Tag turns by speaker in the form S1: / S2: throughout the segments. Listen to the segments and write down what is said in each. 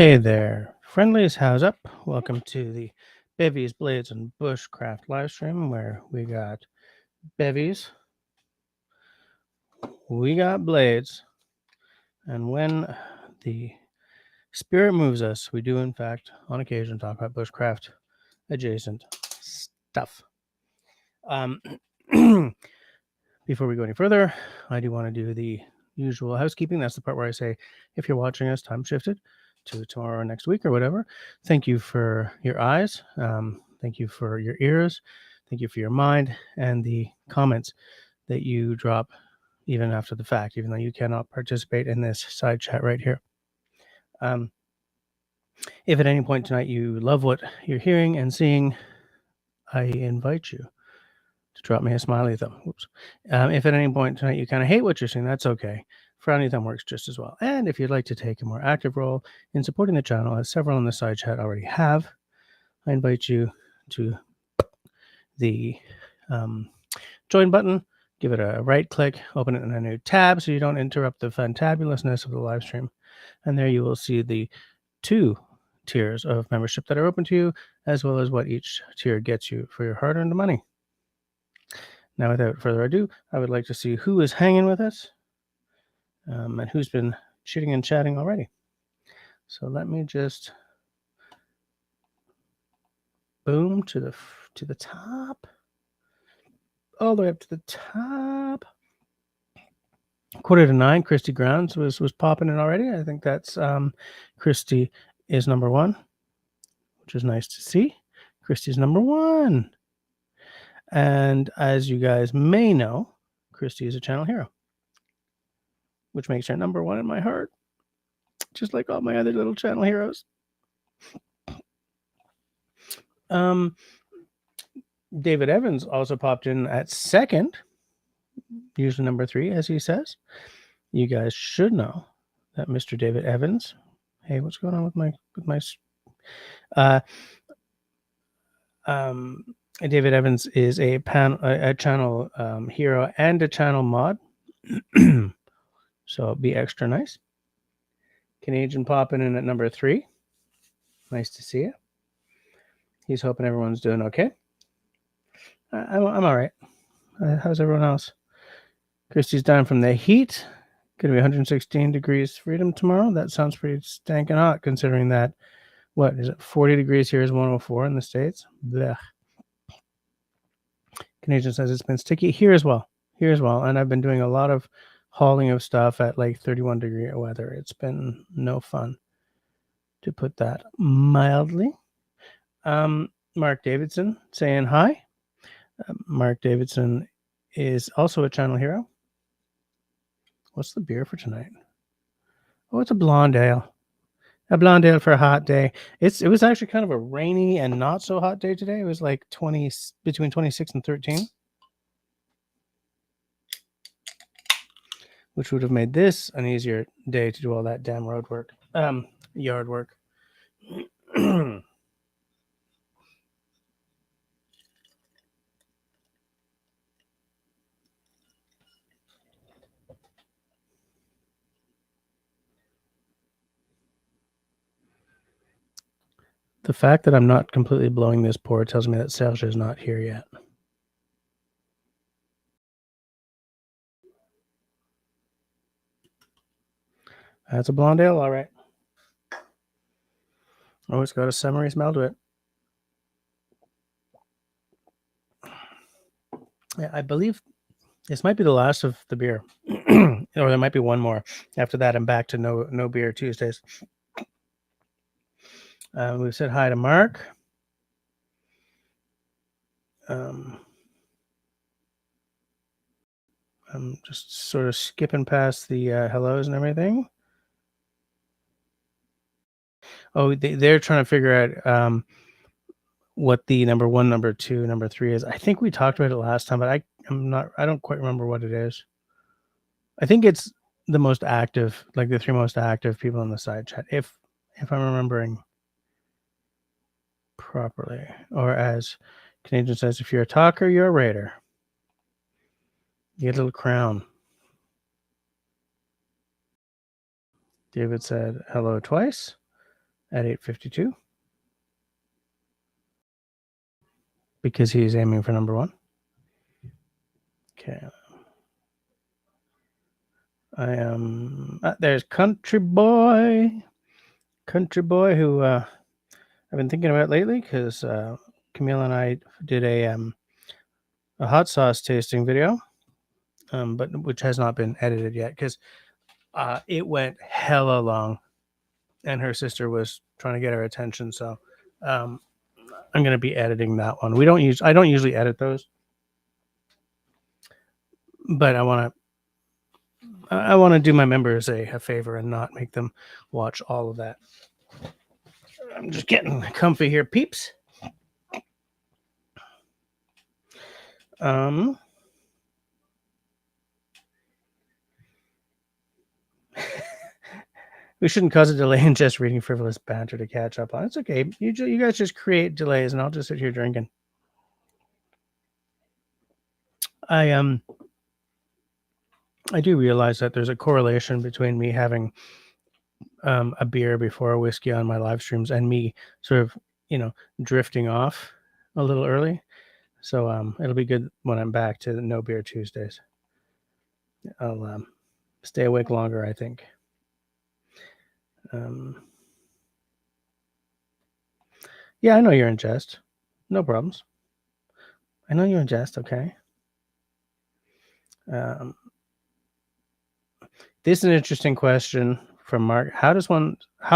S1: Hey there, friendlies, how's up? Welcome to the Bevies, Blades, and Bushcraft live stream where we got bevies, we got blades, and when the spirit moves us, we do, in fact, on occasion, talk about bushcraft adjacent stuff. Before we go any further, I do want to do the usual housekeeping. That's the part where I say, if you're watching us, time shifted to tomorrow or next week or whatever. Thank you for your eyes. Thank you for your ears. Thank you for your mind and the comments that you drop even after the fact, even though you cannot participate in this side chat right here. If at any point tonight you love what you're hearing and seeing, I invite you to drop me a smiley thumb. Whoops. If at any point tonight you kind of hate what you're seeing, that's okay. Frowny thumb works just as well. And if you'd like to take a more active role in supporting the channel, as several in the side chat already have, I invite you to the join button, give it a right click, open it in a new tab so you don't interrupt the fantabulousness of the live stream. And there you will see the 2 tiers of membership that are open to you, as well as what each tier gets you for your hard-earned money. Now, without further ado, I would like to see who is hanging with us and who's been chitting and chatting already. So let me just boom to the top, all the way up to the top. 8:45. Christy Grounds was popping in already. I think that's Christy is number 1, which is nice to see. Christy's number 1. And as you guys may know, Christy is a channel hero, which makes her number 1 in my heart, just like all my other little channel heroes. David Evans also popped in at 2nd, usually number 3, as he says. You guys should know that Mr. David Evans. Hey, what's going on with my David Evans is a channel hero and a channel mod. So be extra nice. Canadian popping in at number 3. Nice to see you. He's hoping everyone's doing okay. I'm all right. How's everyone else? Christy's down from the heat. Going to be 116 degrees freedom tomorrow. That sounds pretty stankin' hot, considering that, what is it, 40 degrees here is 104 in the States. Blech. Canadian says it's been sticky here as well. And I've been doing a lot of hauling of stuff at like 31-degree weather. It's been no fun, to put that mildly. Mark Davidson saying hi. Mark Davidson is also a channel hero. What's the beer for tonight? Oh, it's a blonde ale. A blonde ale for a hot day. It was actually kind of a rainy and not so hot day today. It was like between 26 and 13. Which would have made this an easier day to do all that damn road work. Yard work. The fact that I'm not completely blowing this pour tells me that Serge is not here yet. That's a blonde ale, all right. Oh, it's got a summery smell to it. Yeah, I believe this might be the last of the beer. Or there might be one more. After that, I'm back to no beer Tuesdays. We've said hi to Mark. I'm just sort of skipping past the hellos and everything. Oh, they're trying to figure out what the number 1, number 2, number 3 is. I think we talked about it last time, but I don't quite remember what it is. I think it's the most active, like the 3 most active people in the side chat, if I'm remembering properly. Or as Canadian says, if you're a talker, you're a raider. You get a little crown. David said hello twice. at 8:52 because he's aiming for number 1. Okay. I am there's Country Boy, who I've been thinking about lately because Camille and I did a hot sauce tasting video, but which has not been edited yet because it went hella long, and her sister was trying to get her attention. So I'm going to be editing that one. I don't usually edit those, but I want to do my members a favor and not make them watch all of that. I'm just getting comfy here, peeps. We shouldn't cause a delay in just reading frivolous banter to catch up on. It's okay. You guys just create delays, and I'll just sit here drinking. I do realize that there's a correlation between me having a beer before a whiskey on my live streams and me sort of, drifting off a little early. So it'll be good when I'm back to the no beer Tuesdays. I'll stay awake longer, I think. Yeah, I know you're in jest. No problems. I know you're in jest, okay? This is an interesting question from Mark. How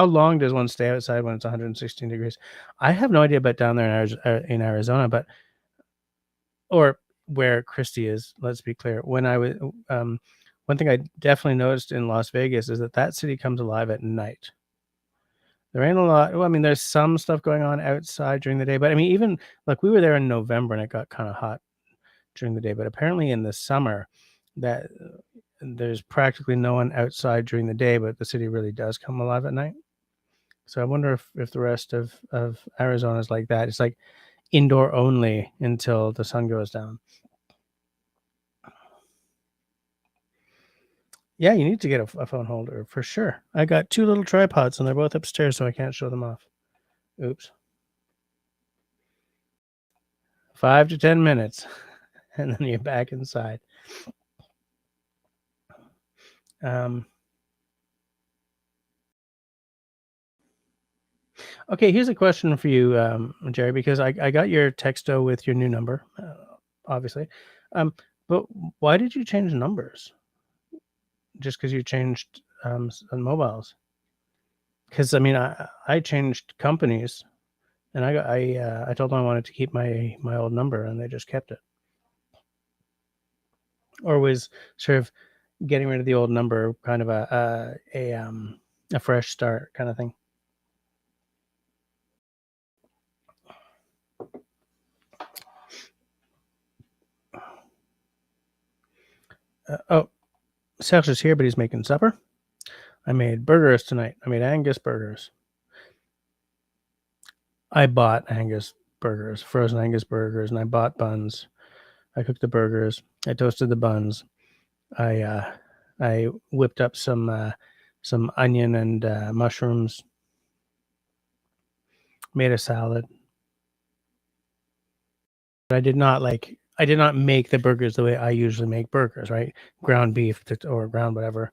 S1: long does one stay outside when it's 116 degrees? I have no idea about down there in Arizona, but or where Christie is. Let's be clear. When I was one thing I definitely noticed in Las Vegas is that city comes alive at night. There ain't a lot. Well, I mean, there's some stuff going on outside during the day, but I mean, even like we were there in November and it got kind of hot during the day. But apparently in the summer, that there's practically no one outside during the day, but the city really does come alive at night. So I wonder if the rest of Arizona is like that. It's like indoor only until the sun goes down. Yeah, you need to get a phone holder for sure. I got 2 little tripods and they're both upstairs, so I can't show them off. Oops. 5 to 10 minutes, and then you're back inside. Okay, here's a question for you, Jerry, because I got your texto with your new number, obviously. But why did you change numbers? Just because you changed mobiles? Because I mean, I changed companies, and I told them I wanted to keep my old number, and they just kept it. Or was sort of getting rid of the old number kind of a fresh start kind of thing? Serge is here, but he's making supper. I made burgers tonight. I made Angus burgers. I bought Angus burgers, frozen Angus burgers, and I bought buns. I cooked the burgers. I toasted the buns. I whipped up some onion and mushrooms. Made a salad. But I did not make the burgers the way I usually make burgers, right? Ground beef or ground whatever.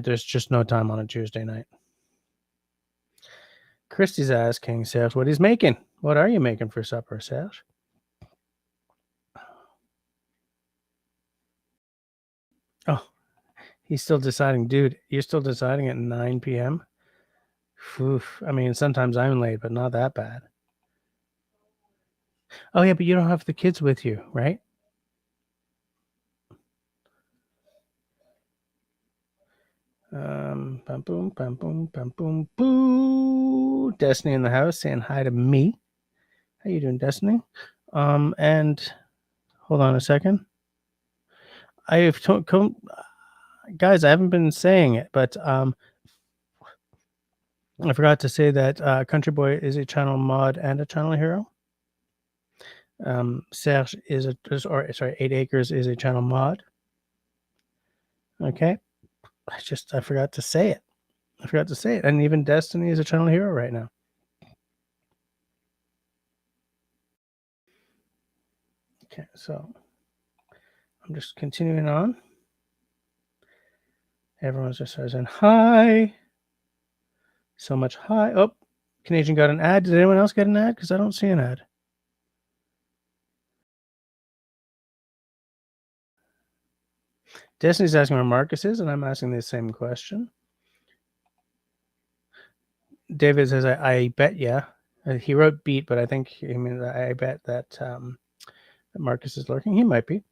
S1: There's just no time on a Tuesday night. Christy's asking Serge what he's making. What are you making for supper, Serge? Oh, he's still deciding. Dude, you're still deciding at 9 p.m.? Oof. I mean, sometimes I'm late, but not that bad. Oh, yeah, but you don't have the kids with you, right? Bum boom, bum boom, bum boom, boo. Destiny in the house saying hi to me. How you doing, Destiny? And hold on a second. I have guys, I haven't been saying it, but I forgot to say that Country Boy is a channel mod and a channel hero. Serge is 8 Acres is a channel mod. Okay. I forgot to say it. I forgot to say it. And even Destiny is a channel hero right now. Okay, so I'm just continuing on. Everyone's just saying hi. So much hi. Oh, Canadian got an ad. Did anyone else get an ad? Because I don't see an ad. Destiny's asking where Marcus is, and I'm asking the same question. David says, I bet, yeah. He wrote beat, but I think he means I bet that Marcus is lurking. He might be.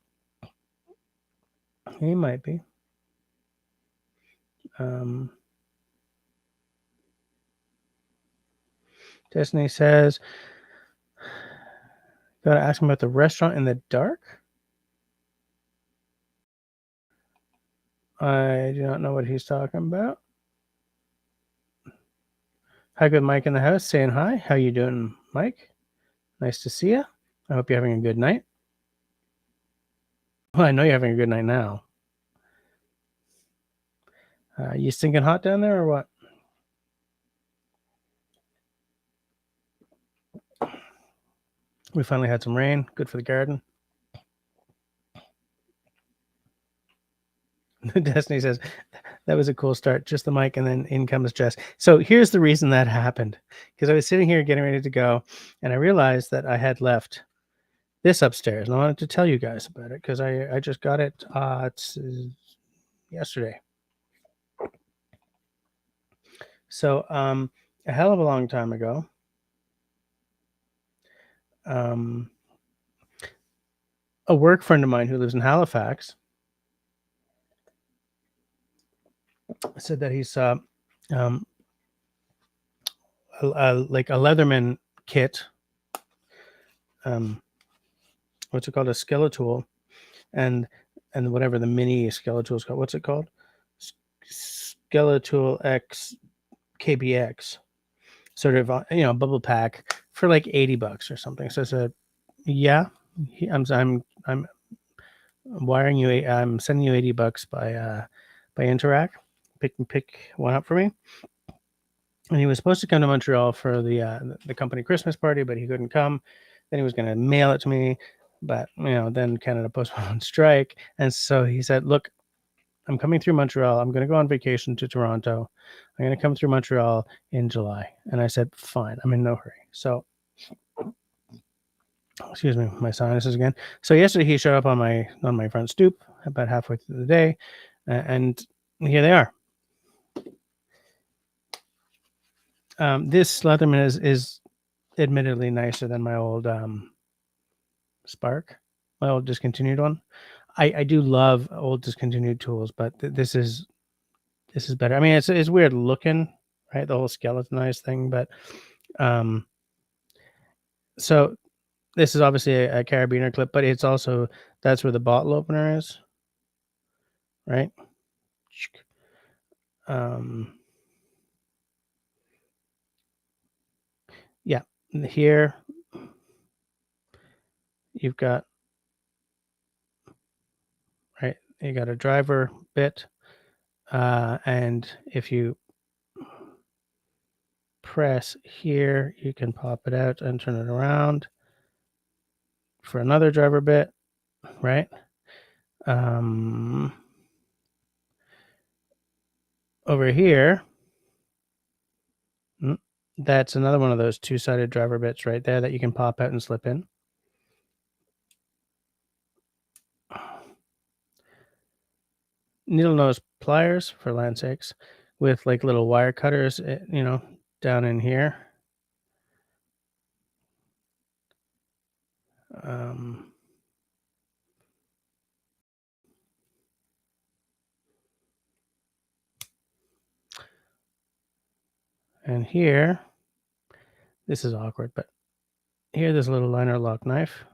S1: He might be. Destiny says, gotta ask him about the restaurant in the dark. I do not know what he's talking about. Hi, good Mike in the house saying hi. How you doing, Mike? Nice to see you. I hope you're having a good night. Well, I know you're having a good night now. You stinking hot down there or what? We finally had some rain. Good for the garden. Destiny says, that was a cool start. Just the mic, and then in comes Jess. So here's the reason that happened. Because I was sitting here getting ready to go, and I realized that I had left this upstairs. And I wanted to tell you guys about it because I just got it yesterday. So a hell of a long time ago, a work friend of mine who lives in Halifax said that he saw like a Leatherman kit. What's it called? A Skeletool, and whatever the mini Skeletool is called. What's it called? Skeletool X KBX, sort of bubble pack for like $80 or something. So I said, yeah, I'm wiring you. I'm sending you $80 by Interac. Pick one up for me. And he was supposed to come to Montreal for the company Christmas party, but he couldn't come. Then he was going to mail it to me, but then Canada postponed strike, and so he said, "Look, I'm coming through Montreal. I'm going to go on vacation to Toronto. I'm going to come through Montreal in July." And I said, "Fine. I'm in no hurry." So, excuse me, my sinuses again. So yesterday he showed up on my front stoop about halfway through the day, and here they are. This Leatherman is admittedly nicer than my old Spark, my old discontinued one. I do love old discontinued tools, but this is better. I mean, it's weird looking, right? The whole skeletonized thing, but so this is obviously a carabiner clip, but it's also that's where the bottle opener is, right? Yeah, here you've got right. You got a driver bit, and if you press here, you can pop it out and turn it around for another driver bit, right? Over here, that's another one of those two-sided driver bits right there that you can pop out and slip in. Needle nose pliers, for land's sakes, with like little wire cutters, down in here. And here, this is awkward, but here there's a little liner lock knife.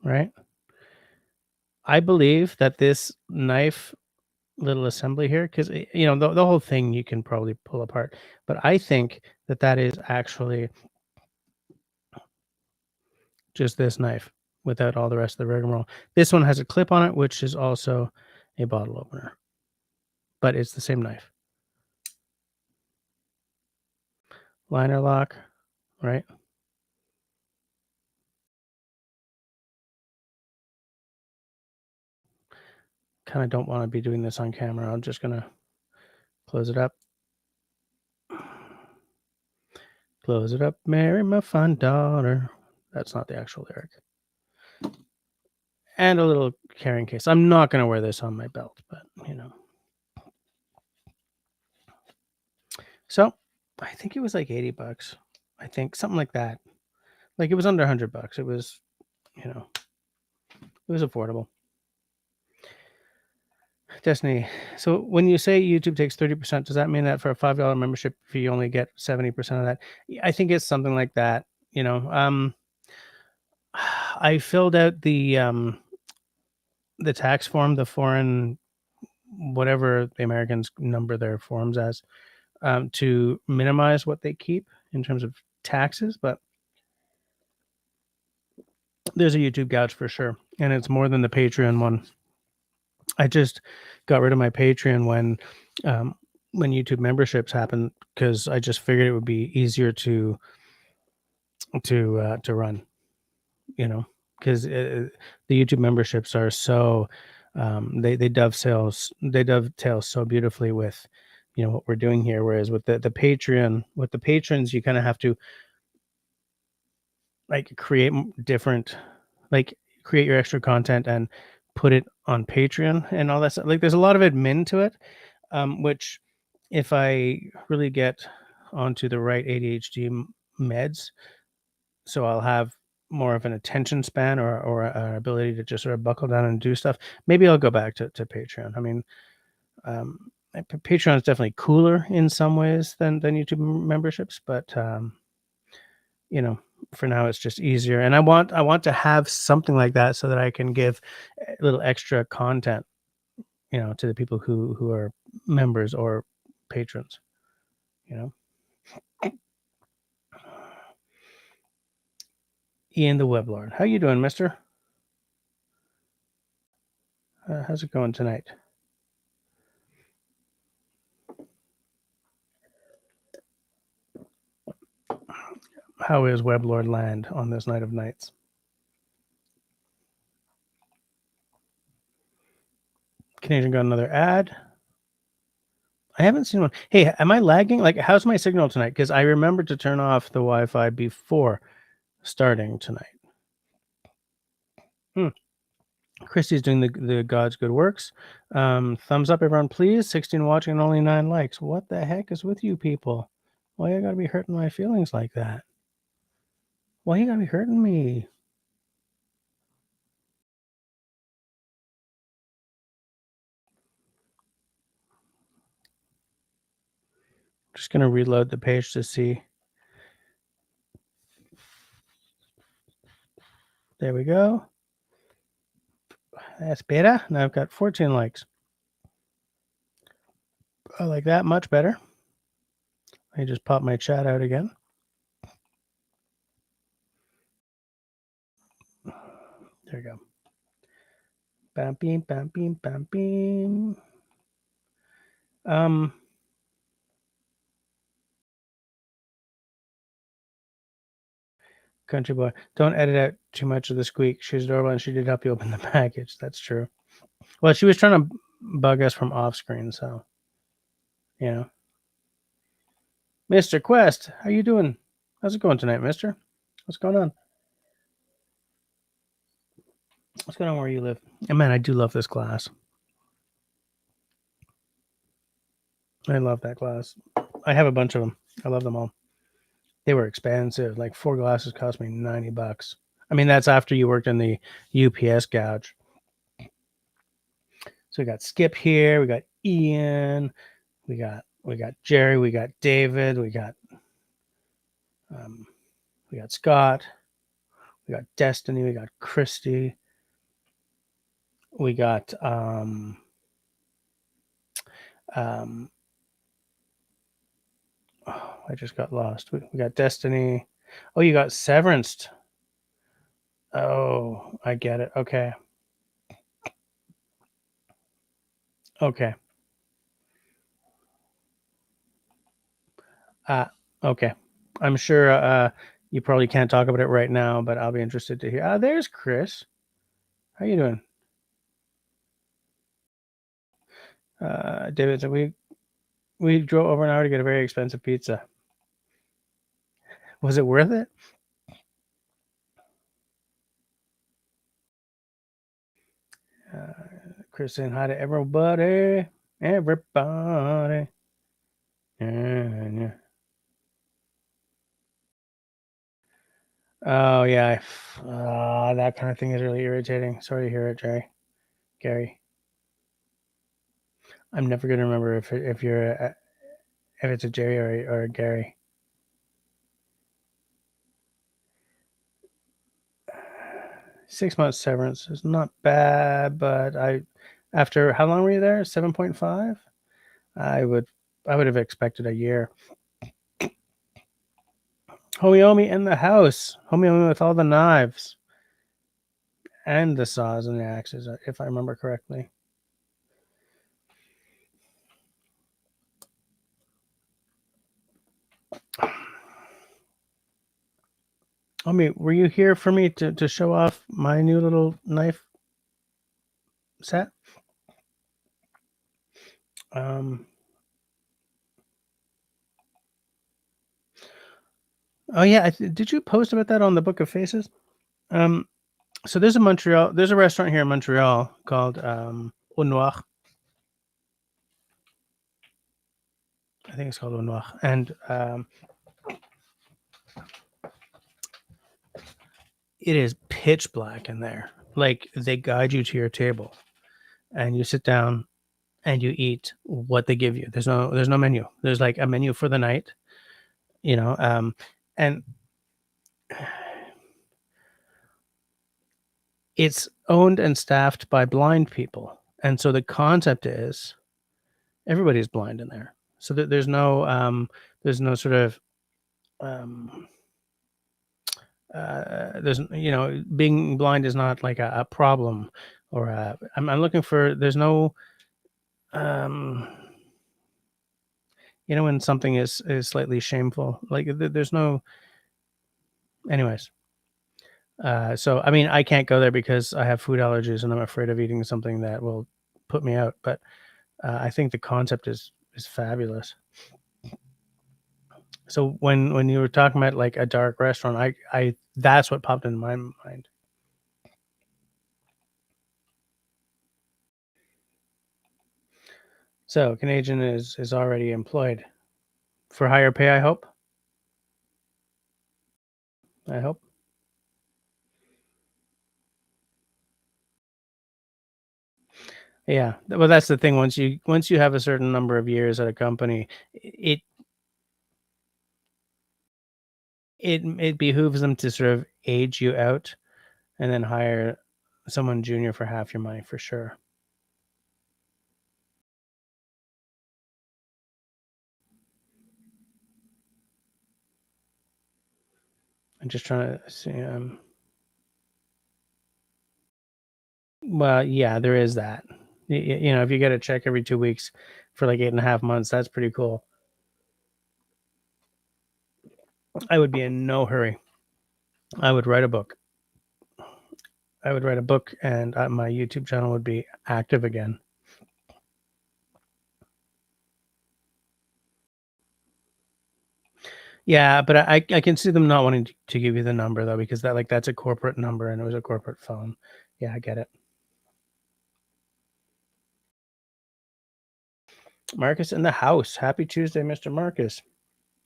S1: Right? I believe that this knife little assembly here, because the whole thing you can probably pull apart, but I think that is actually just this knife. without all the rest of the rigmarole. This one has a clip on it, which is also a bottle opener, but it's the same knife. Liner lock, right? Kind of don't want to be doing this on camera. I'm just gonna close it up. Close it up, Mary, my fine daughter. That's not the actual lyric. And a little carrying case. I'm not gonna wear this on my belt, but you know. So I think it was like $80. I think something like that. Like it was under $100. It was, you know, it was affordable. Destiny. So when you say YouTube takes 30%, does that mean that for a $5 membership fee you only get 70% of that? I think it's something like that. You know, I filled out the tax form, the foreign whatever the Americans number their forms as, to minimize what they keep in terms of taxes, but there's a YouTube gouge for sure, and it's more than the Patreon one. I just got rid of my Patreon when YouTube memberships happened because I just figured it would be easier to run, you know, because the YouTube memberships are so they dovetail so beautifully with what we're doing here. Whereas with the Patreon, with the patrons, you kind of have to like create different, like create your extra content and put it on Patreon and all that stuff. Like there's a lot of admin to it, which if I really get onto the right ADHD meds, so I'll have more of an attention span or an ability to just sort of buckle down and do stuff. Maybe I'll go back to Patreon. I mean, Patreon is definitely cooler in some ways than YouTube memberships, but you know, for now it's just easier. And I want to have something like that so that I can give a little extra content, to the people who are members or patrons, you know. Ian the Weblord. How you doing, mister? How's it going tonight? How is Weblord land on this night of nights? Canadian got another ad. I haven't seen one. Hey, am I lagging? Like, how's my signal tonight? Because I remembered to turn off the Wi-Fi before starting tonight. Christy's doing the God's good works. Thumbs up, everyone, please. 16 watching and only 9 likes. What the heck is with you people? Why you gotta be hurting my feelings like that? Why you gotta be hurting me? Just gonna reload the page to see. There we go. That's better. Now I've got 14 likes. I like that much better. I just pop my chat out again. There you go. Bam, beam, bam, beam, bam, beam. Country boy, don't edit out too much of the squeak. She's adorable and she did help you open the package. That's true. Well, she was trying to bug us from off screen, so Mr. Quest, how you doing? How's it going tonight, mister? What's going on? What's going on where you live? And man, I do love this glass. I love that glass. I have a bunch of them. I love them all. They were expensive. Like 4 glasses cost me $90. I mean, that's after you worked in the UPS gouge. So we got Skip here, we got Ian, we got Jerry, we got David, we got Scott, we got Destiny, we got Christy, we got I just got lost. We got Destiny. Oh, you got Severanced. Oh, I get it. Okay. Okay. Uh, okay. I'm sure you probably can't talk about it right now, but I'll be interested to hear. There's Chris. How you doing? David, so we drove over an hour to get a very expensive pizza. Was it worth it? Chris saying hi to everybody. Everybody. Yeah. Oh yeah, that kind of thing is really irritating. Sorry to hear it, Gary. I'm never gonna remember if you're if it's a Jerry or a Gary. 6 months severance is not bad, but after how long were you there? 7.5. I would I would have expected a year. Homie in the house. Homie with all the knives and the saws and the axes, if I remember correctly. Homie, were you here for me to show off my new little knife set? Um, oh yeah, did you post about that on the Book of Faces? Um, so there's a restaurant here in Montreal called Au Noir. I think it's called Au Noir, and it is pitch black in there. Like they guide you to your table, and you sit down and you eat what they give you. There's no menu. There's like a menu for the night, you know. And it's owned and staffed by blind people, and so the concept is everybody's blind in there. So that there's no sort of um, there's being blind is not like a problem or I'm looking for there's no um when something is slightly shameful, like there's no anyways. So I mean I can't go there because I have food allergies and I'm afraid of eating something that will put me out, but I think the concept is fabulous. So when you were talking about like a dark restaurant, I that's what popped into my mind. So Canadian is already employed for higher pay, I hope. I hope. Yeah. Well, that's the thing. Once you have a certain number of years at a company, it it behooves them to sort of age you out and then hire someone junior for half your money for sure. I'm just trying to see. Well, yeah, there is that. If you get a check every 2 weeks for like 8.5 months, that's pretty cool. I would be in no hurry. I would write a book. I would write a book, and my YouTube channel would be active again. Yeah, but I can see them not wanting to give you the number though, because that's a corporate number and it was a corporate phone. Yeah, I get it. Marcus in the house. Happy Tuesday, Mr. Marcus.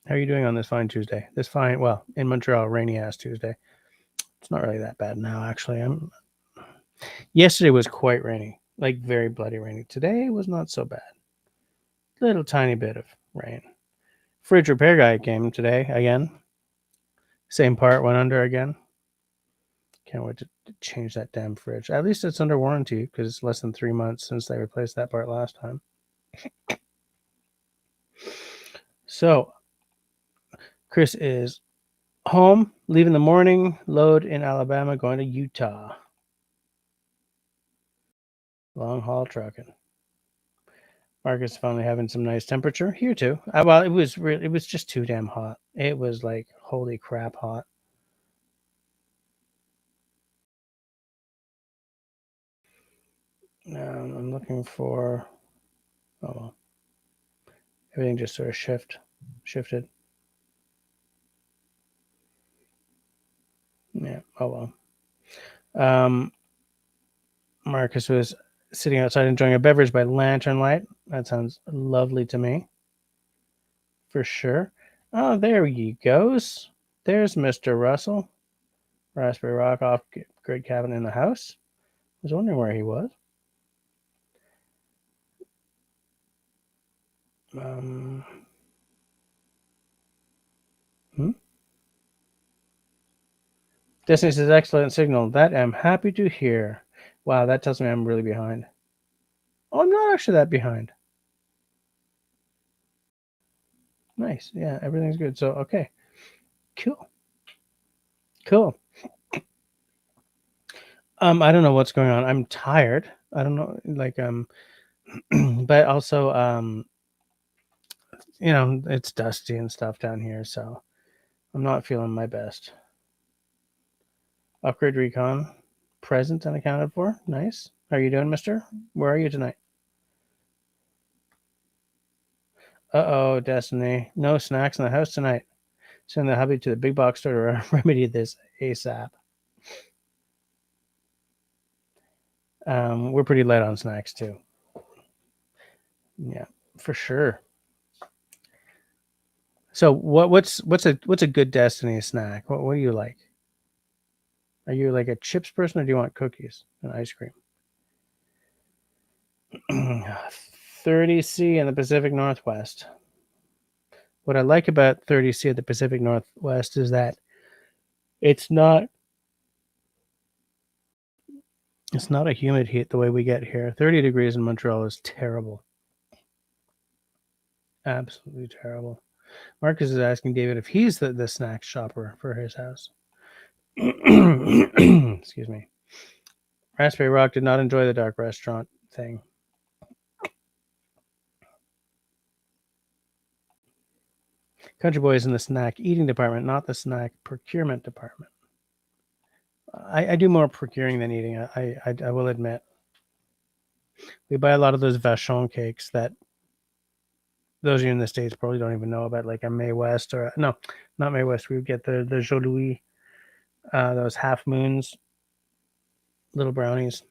S1: How are you doing on this fine Tuesday? This fine, well, in Montreal, rainy ass Tuesday. It's not really that bad now, actually. Yesterday was quite rainy, like very bloody rainy. Today was not so bad. Little tiny bit of rain. Fridge repair guy came today again. Same part went under again. Can't wait to change that damn fridge. At least it's under warranty because it's less than 3 months since they replaced that part last time. So Chris is home, leaving the morning load in Alabama, going to Utah. Long haul trucking. Marcus finally having some nice temperature here too. Well, it was just too damn hot. It was like holy crap hot. I'm looking for. Oh well, everything just sort of shifted. Yeah. Oh well. Marcus was sitting outside enjoying a beverage by lantern light. That sounds lovely to me, for sure. Oh, there he goes. There's Mr. Russell. Raspberry Rock off grid cabin in the house. I was wondering where he was. Um, hmm? Destiny says excellent signal. That I'm happy to hear. Wow, that tells me I'm really behind. Oh, I'm not actually that behind. Nice. Yeah, everything's good. So okay. Cool. Cool. I don't know what's going on. I'm tired. I don't know, like but also it's dusty and stuff down here, so I'm not feeling my best. Upgrade recon present and accounted for. Nice. How are you doing, mister? Where are you tonight? Uh-oh, Destiny. No snacks in the house tonight. Send the hubby to the big box store to remedy this ASAP. We're pretty light on snacks too. Yeah, for sure. So what's a good Destiny snack? What do you like? Are you like a chips person or do you want cookies and ice cream? 30C in the Pacific Northwest. What I like about 30C at the Pacific Northwest is that it's not it's not a humid heat the way we get here. 30 degrees in Montreal is terrible. Absolutely terrible. Marcus is asking David if he's the snack shopper for his house. Excuse me. Raspberry Rock did not enjoy the dark restaurant thing. Country Boy is in the snack eating department, not the snack procurement department. I do more procuring than eating. I will admit. We buy a lot of those Vachon cakes that those of you in the States probably don't even know about, like a May West or no, not May West. We would get the Joe those half moons, little brownies.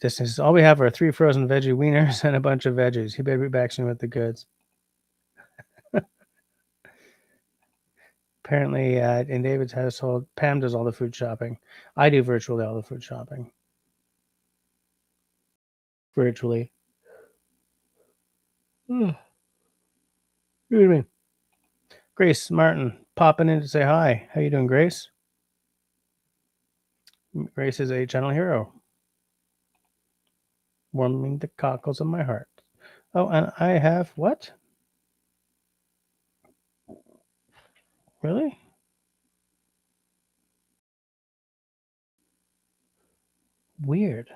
S1: This is all we have are 3 frozen veggie wieners and a bunch of veggies. He better be back soon with the goods. Apparently, in David's household, Pam does all the food shopping. I do virtually all the food shopping. Virtually. What do you mean? Grace Martin popping in to say hi. How you doing, Grace? Grace is a channel hero, warming the cockles of my heart. Oh, and I have what? Really? Weird.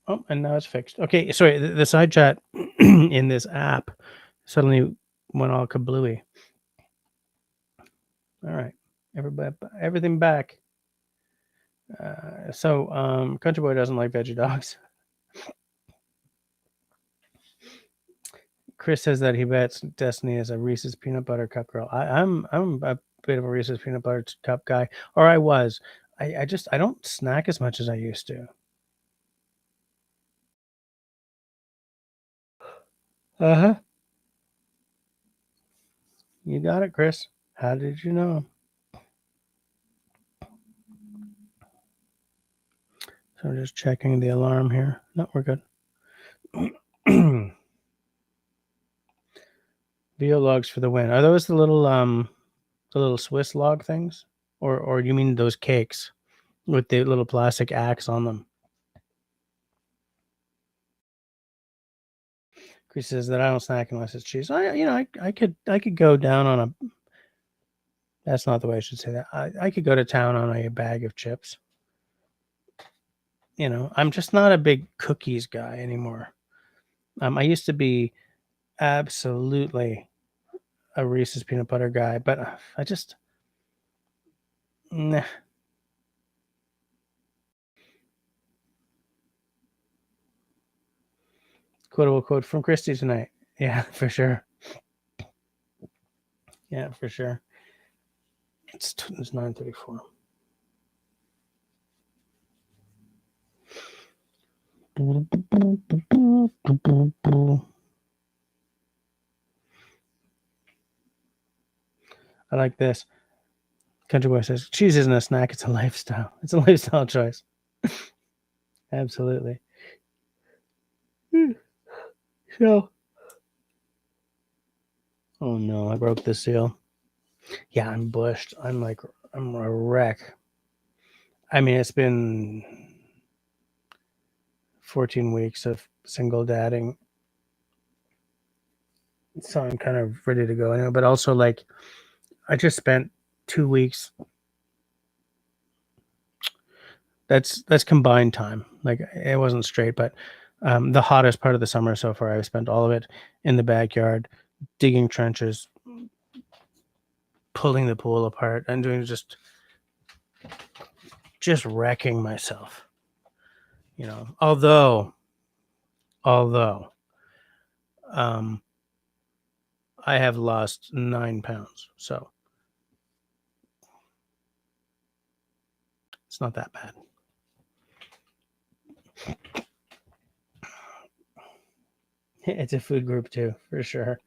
S1: Oh, and now it's fixed. Okay, sorry. The side chat in this app suddenly went all kablooey. All right, everybody, everything back. Country Boy doesn't like veggie dogs. Chris says that he bets Destiny is a Reese's peanut butter cup girl. I'm a bit of a Reese's peanut butter cup guy, or I was. I don't snack as much as I used to. Uh huh. You got it, Chris. How did you know? So just checking the alarm here. No, we're good. VO logs for the win. Are those the little Swiss log things, or you mean those cakes with the little plastic axe on them? He says that I don't snack unless it's cheese. I could go down on a. That's not the way I should say that. I could go to town on a bag of chips. I'm just not a big cookies guy anymore. I used to be absolutely a Reese's peanut butter guy, but I just nah. Quotable quote from Christy tonight. Yeah, for sure. Yeah, for sure. It's 9:34. I like this. Country Boy says, cheese isn't a snack, it's a lifestyle. It's a lifestyle choice. Absolutely. So, oh no, I broke the seal. Yeah, I'm bushed. I'm a wreck. I mean, it's been 14 weeks of single dadding. So I'm kind of ready to go anyway. But also, like, I just spent 2 weeks. That's combined time. Like, it wasn't straight, but the hottest part of the summer so far, I've spent all of it in the backyard, digging trenches, pulling the pool apart, and doing just wrecking myself. Although I have lost 9 pounds, so it's not that bad. It's a food group too, for sure.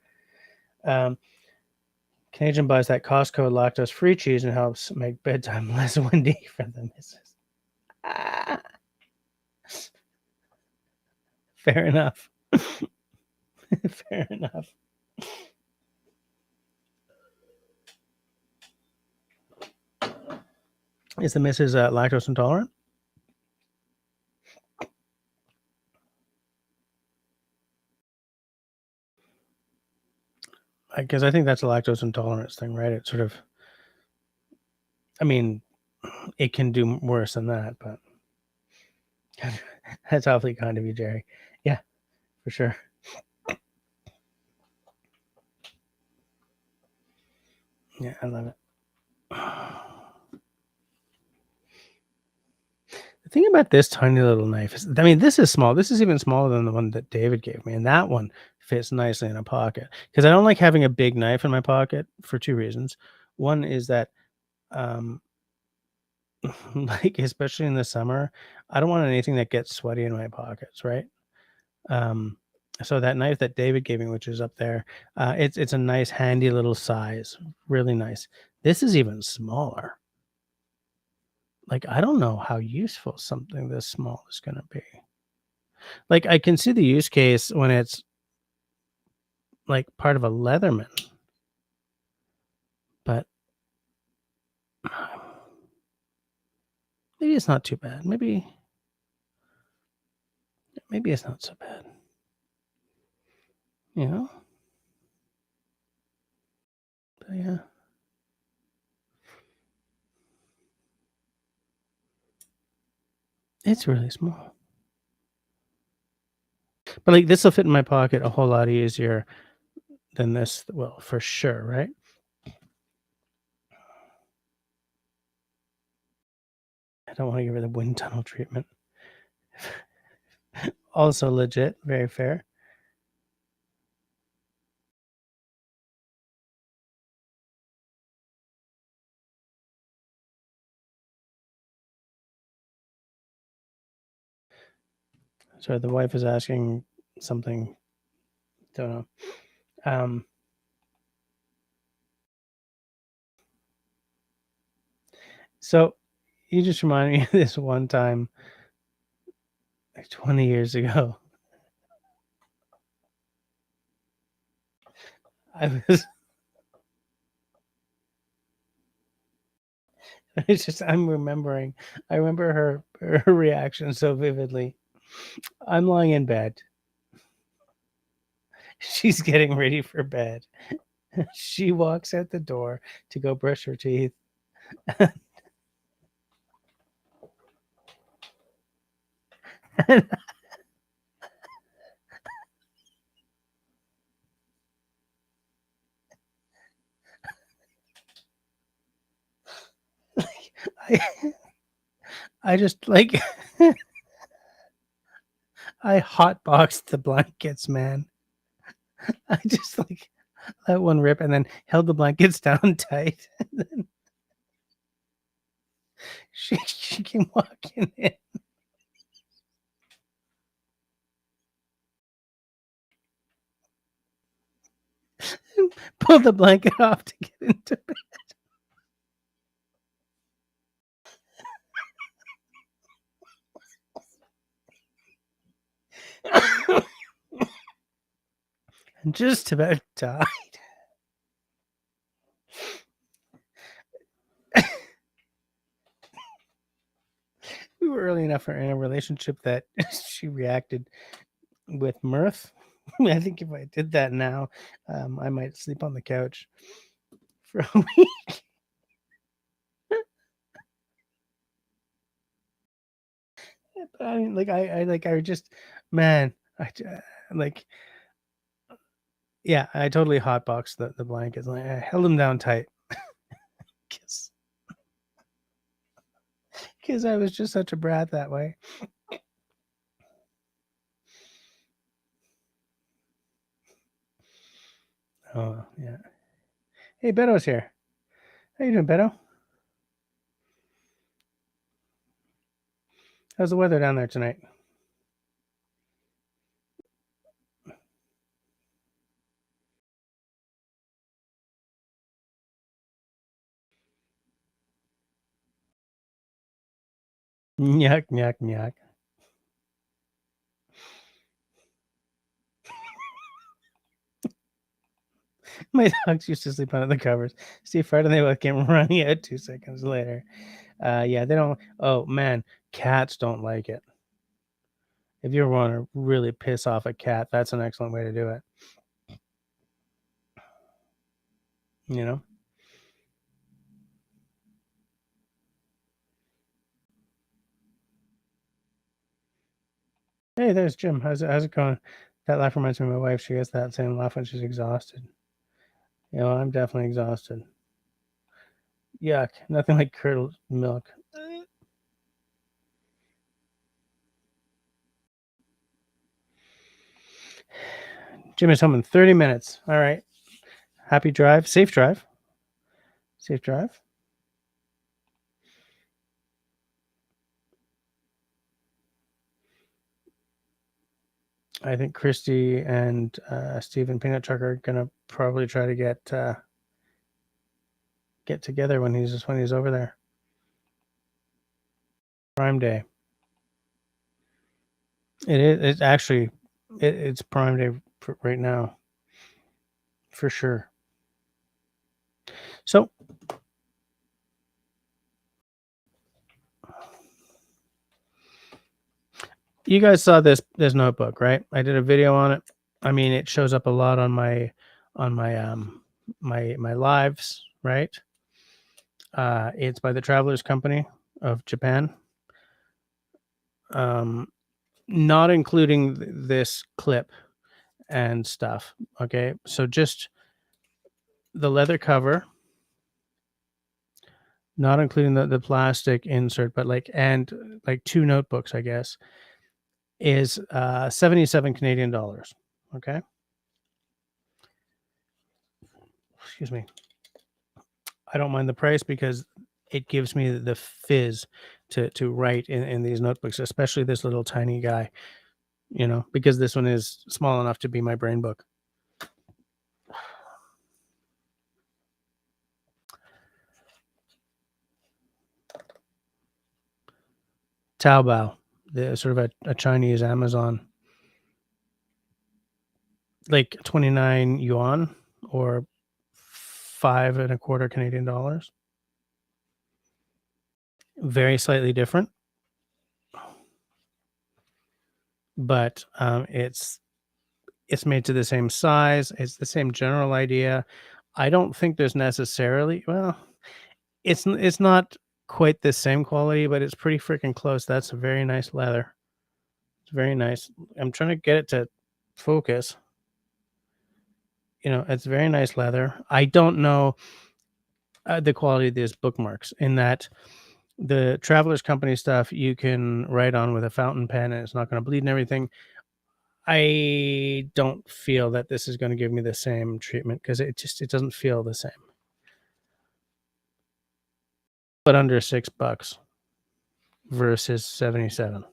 S1: Canadian buys that Costco lactose-free cheese and helps make bedtime less windy for the missus. Fair enough. Fair enough. Is the missus lactose intolerant? Because I think that's a lactose intolerance thing, right? It sort of, I mean, it can do worse than that, but that's awfully kind of you, Jerry. Yeah, for sure. Yeah, I love it. The thing about this tiny little knife is, I mean, this is small. This is even smaller than the one that David gave me, and that one fits nicely in a pocket. Because I don't like having a big knife in my pocket for 2 reasons. One is that, um, like, especially in the summer, I don't want anything that gets sweaty in my pockets, right? Um, so that knife that David gave me, which is up there, it's a nice, handy little size, really nice. This is even smaller. Like, I don't know how useful something this small is gonna be. Like, I can see the use case when it's, like, part of a Leatherman, but maybe it's not too bad. Maybe it's not so bad, you know? But, yeah. It's really small. But, like, this'll fit in my pocket a whole lot easier than this, well, for sure, right? I don't wanna give her the wind tunnel treatment. Also legit, very fair. So the wife is asking something, don't know. So you just reminded me of this one time, like 20 years ago. I was it's just I'm remembering. I remember her reaction so vividly. I'm lying in bed. She's getting ready for bed. She walks out the door to go brush her teeth. And I, I just like I hotboxed the blankets, man. I just like let one rip and then held the blankets down tight. And then she came walking in, and pulled the blanket off to get into bed. And just about died. We were early enough in a relationship that she reacted with mirth. I think if I did that now, I might sleep on the couch for a week. But I mean, like I just, man, like, yeah, I totally hotboxed the blankets. Like, I held them down tight because I was just such a brat that way. Oh yeah. Hey, Beto's here. How you doing, Beto? How's the weather down there tonight? Yuck, yuck, yuck. My dogs used to sleep under the covers. Steve Fred and they both came running out 2 seconds later. Yeah, they don't. Oh man, cats don't like it. If you want to really piss off a cat, that's an excellent way to do it. You know. Hey, there's Jim. How's it going? That laugh reminds me of my wife. She gets that same laugh when she's exhausted. You know, I'm definitely exhausted. Yuck. Nothing like curdled milk. Jim is home in 30 minutes. All right. Happy drive. Safe drive. Safe drive. I think Christy and Steve and Peanut Truck are gonna probably try to get together when he's over there. Prime Day. It is. It's actually it's Prime Day right now, for sure. So you guys saw this notebook, right? I did a video on it. I mean, it shows up a lot on my lives, right? It's by the Travelers Company of Japan. Um, not including this clip and stuff. Okay, so just the leather cover, not including the plastic insert, but like 2 notebooks, I guess, is 77 Canadian dollars. Okay, excuse me. I don't mind the price because it gives me the fizz to write in these notebooks, especially this little tiny guy. You know, because this one is small enough to be my brain book. Taobao, the sort of a Chinese Amazon, like 29 yuan or 5.25 Canadian dollars. Very slightly different, but It's made to the same size. It's the same general idea. I don't think there's necessarily well, it's not quite the same quality, but it's pretty freaking close. That's a very nice leather. It's very nice. I'm trying to get it to focus. It's very nice leather. I don't know the quality of these bookmarks in that the Travelers Company stuff you can write on with a fountain pen and it's not going to bleed and everything. I don't feel that this is going to give me the same treatment because it doesn't feel the same. But under $6 versus 77.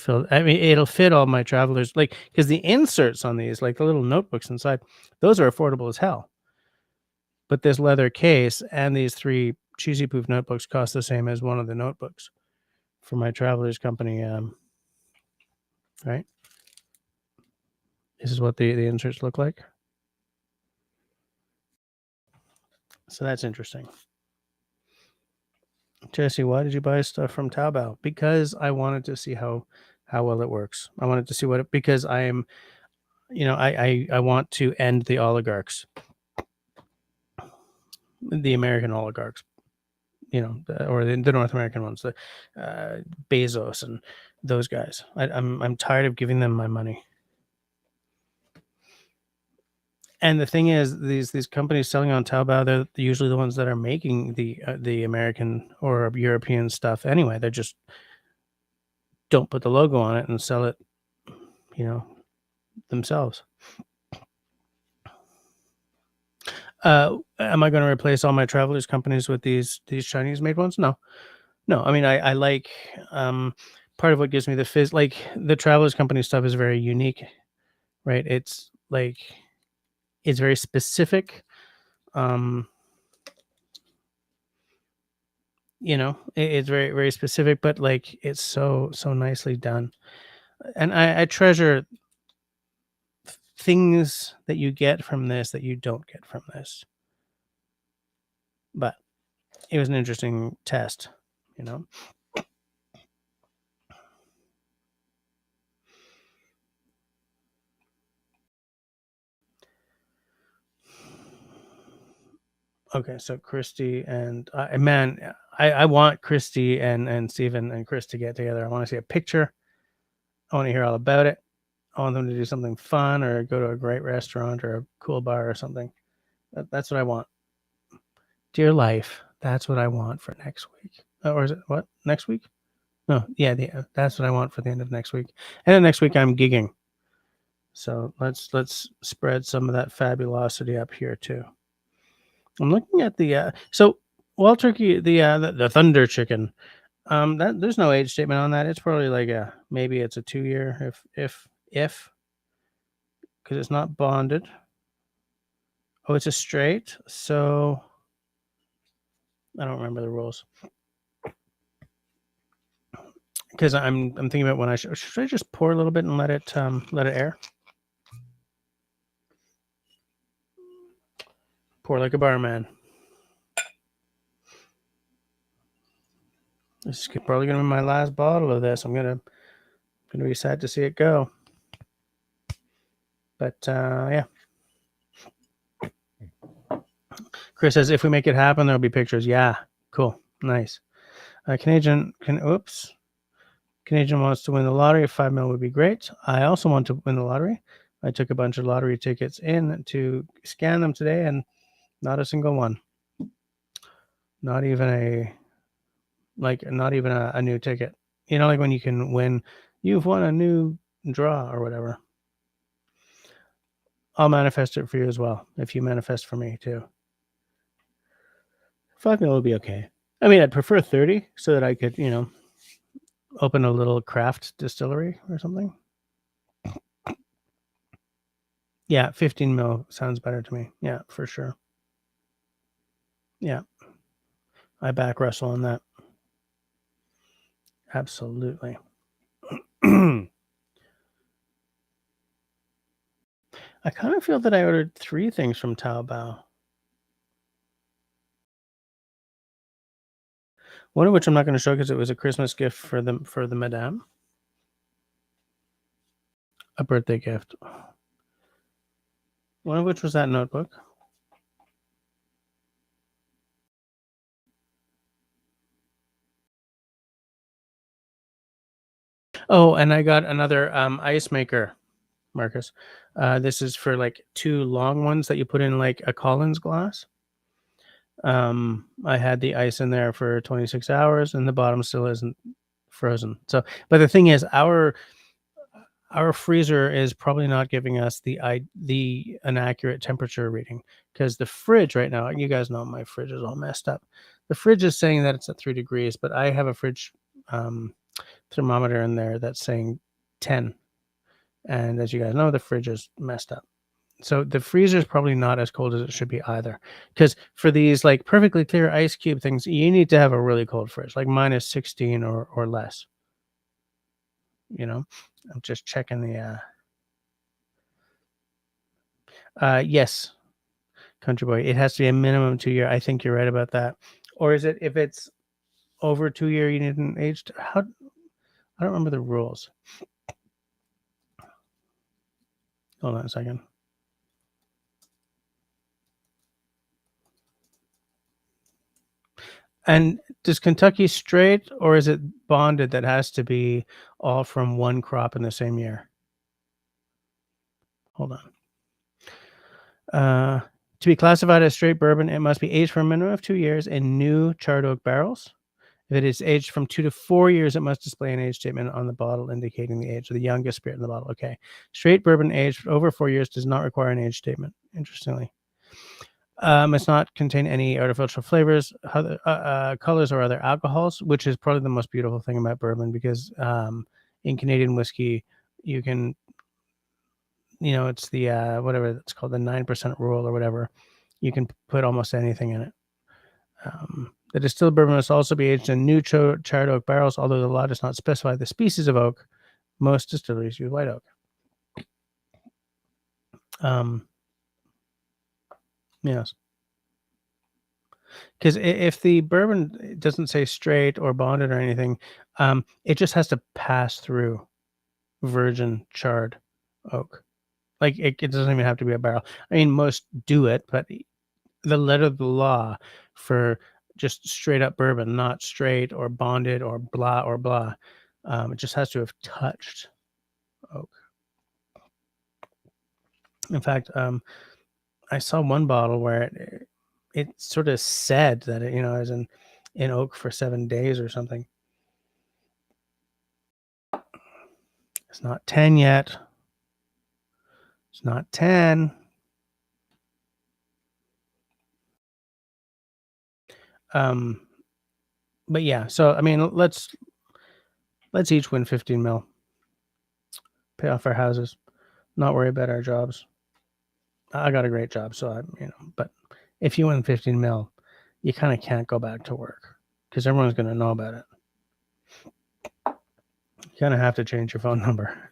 S1: I mean, it'll fit all my travelers, like, because the inserts on these, like the little notebooks inside, those are affordable as hell. But this leather case and these 3 cheesy poof notebooks cost the same as one of the notebooks for my Travelers Company. Right? This is what the inserts look like. So that's interesting. Jesse, why did you buy stuff from Taobao? Because I wanted to see how well it works. I wanted to see because I want to end the oligarchs, the American oligarchs, or the North American ones, the Bezos and those guys. I'm tired of giving them my money. And the thing is, these companies selling on Taobao, they're usually the ones that are making the American or European stuff anyway. They just don't put the logo on it and sell it, themselves. Am I going to replace all my Travelers companies with these Chinese made ones? No. I mean, I like part of what gives me the fizz. Like the Travelers company stuff is very unique, right? It's like it's very specific. It's very very specific, but like it's so nicely done, and I treasure things that you get from this that you don't get from this. But it was an interesting test, you know. Okay, so Christy and man, I want Christy and Steven and Chris to get together. I want to see a picture. I want to hear all about it. I want them to do something fun or go to a great restaurant or a cool bar or something. That's what I want. Dear life, that's what I want for next week. Or is it what? Next week? No, yeah, that's what I want for the end of next week. And then next week I'm gigging. So let's spread some of that fabulosity up here too. I'm looking at the so Wild Turkey, the Thunder Chicken. That there's no age statement on that. It's probably like maybe it's a 2-year if because it's not bonded. Oh, it's a straight. So I don't remember the rules because I'm thinking about when should I just pour a little bit and let it air. Pour like a barman. This is probably gonna be my last bottle of this. I'm gonna be sad to see it go. But yeah. Chris says if we make it happen, there'll be pictures. Yeah, cool, nice. Canadian wants to win the lottery. 5 mil would be great. I also want to win the lottery. I took a bunch of lottery tickets in to scan them today, and not a single one. Not even a new ticket. Like when you can win, you've won a new draw or whatever. I'll manifest it for you as well if you manifest for me too. 5 mil would be okay. I mean, I'd prefer 30 so that I could, open a little craft distillery or something. Yeah, 15 mil sounds better to me. Yeah, for sure. Yeah. I back Russell on that. Absolutely. I kind of feel that I ordered 3 things from Taobao. One of which I'm not going to show because it was a Christmas gift for the madame. a birthday gift. One of which was that notebook. Oh, and I got another ice maker, Marcus. This is for like 2 long ones that you put in like a Collins glass. I had the ice in there for 26 hours and the bottom still isn't frozen. So, but the thing is, our freezer is probably not giving us the an accurate temperature reading, because the fridge right now, you guys know my fridge is all messed up. The fridge is saying that it's at 3 degrees, but I have a fridge thermometer in there that's saying 10. And as you guys know, the fridge is messed up. So the freezer is probably not as cold as it should be either. Because for these like perfectly clear ice cube things, you need to have a really cold fridge, like -16 or less. You know, I'm just checking the. Yes, Country Boy. It has to be a minimum 2 year. I think you're right about that. Or is it if it's over 2 year, you need an aged? How? I don't remember the rules. Hold on a second. And does Kentucky straight or is it bonded that has to be all from one crop in the same year? Hold on. To be classified as straight bourbon, it must be aged for a minimum of 2 years in new charred oak barrels. If it is aged from 2 to 4 years, it must display an age statement on the bottle indicating the age of the youngest spirit in the bottle. Okay. Straight bourbon aged over 4 years does not require an age statement. Interestingly. Must not contain any artificial flavors, colors, or other alcohols, which is probably the most beautiful thing about bourbon because in Canadian whiskey, you can, it's the whatever it's called, the 9% rule or whatever. You can put almost anything in it. The distilled bourbon must also be aged in new charred oak barrels, although the law does not specify the species of oak. Most distilleries use white oak. Yes. Because if the bourbon doesn't say straight or bonded or anything, it just has to pass through virgin charred oak. Like it doesn't even have to be a barrel. I mean, most do it, but the letter of the law for just straight up bourbon, not straight or bonded or blah or blah, it just has to have touched oak. In fact, I saw one bottle where it sort of said that it, is in oak for 7 days or something. It's not 10 yet. It's not 10. But yeah, so I mean, let's each win 15 mil, pay off our houses, not worry about our jobs. I got a great job, so but if you win 15 mil, you kind of can't go back to work because everyone's going to know about it. You kind of have to change your phone number.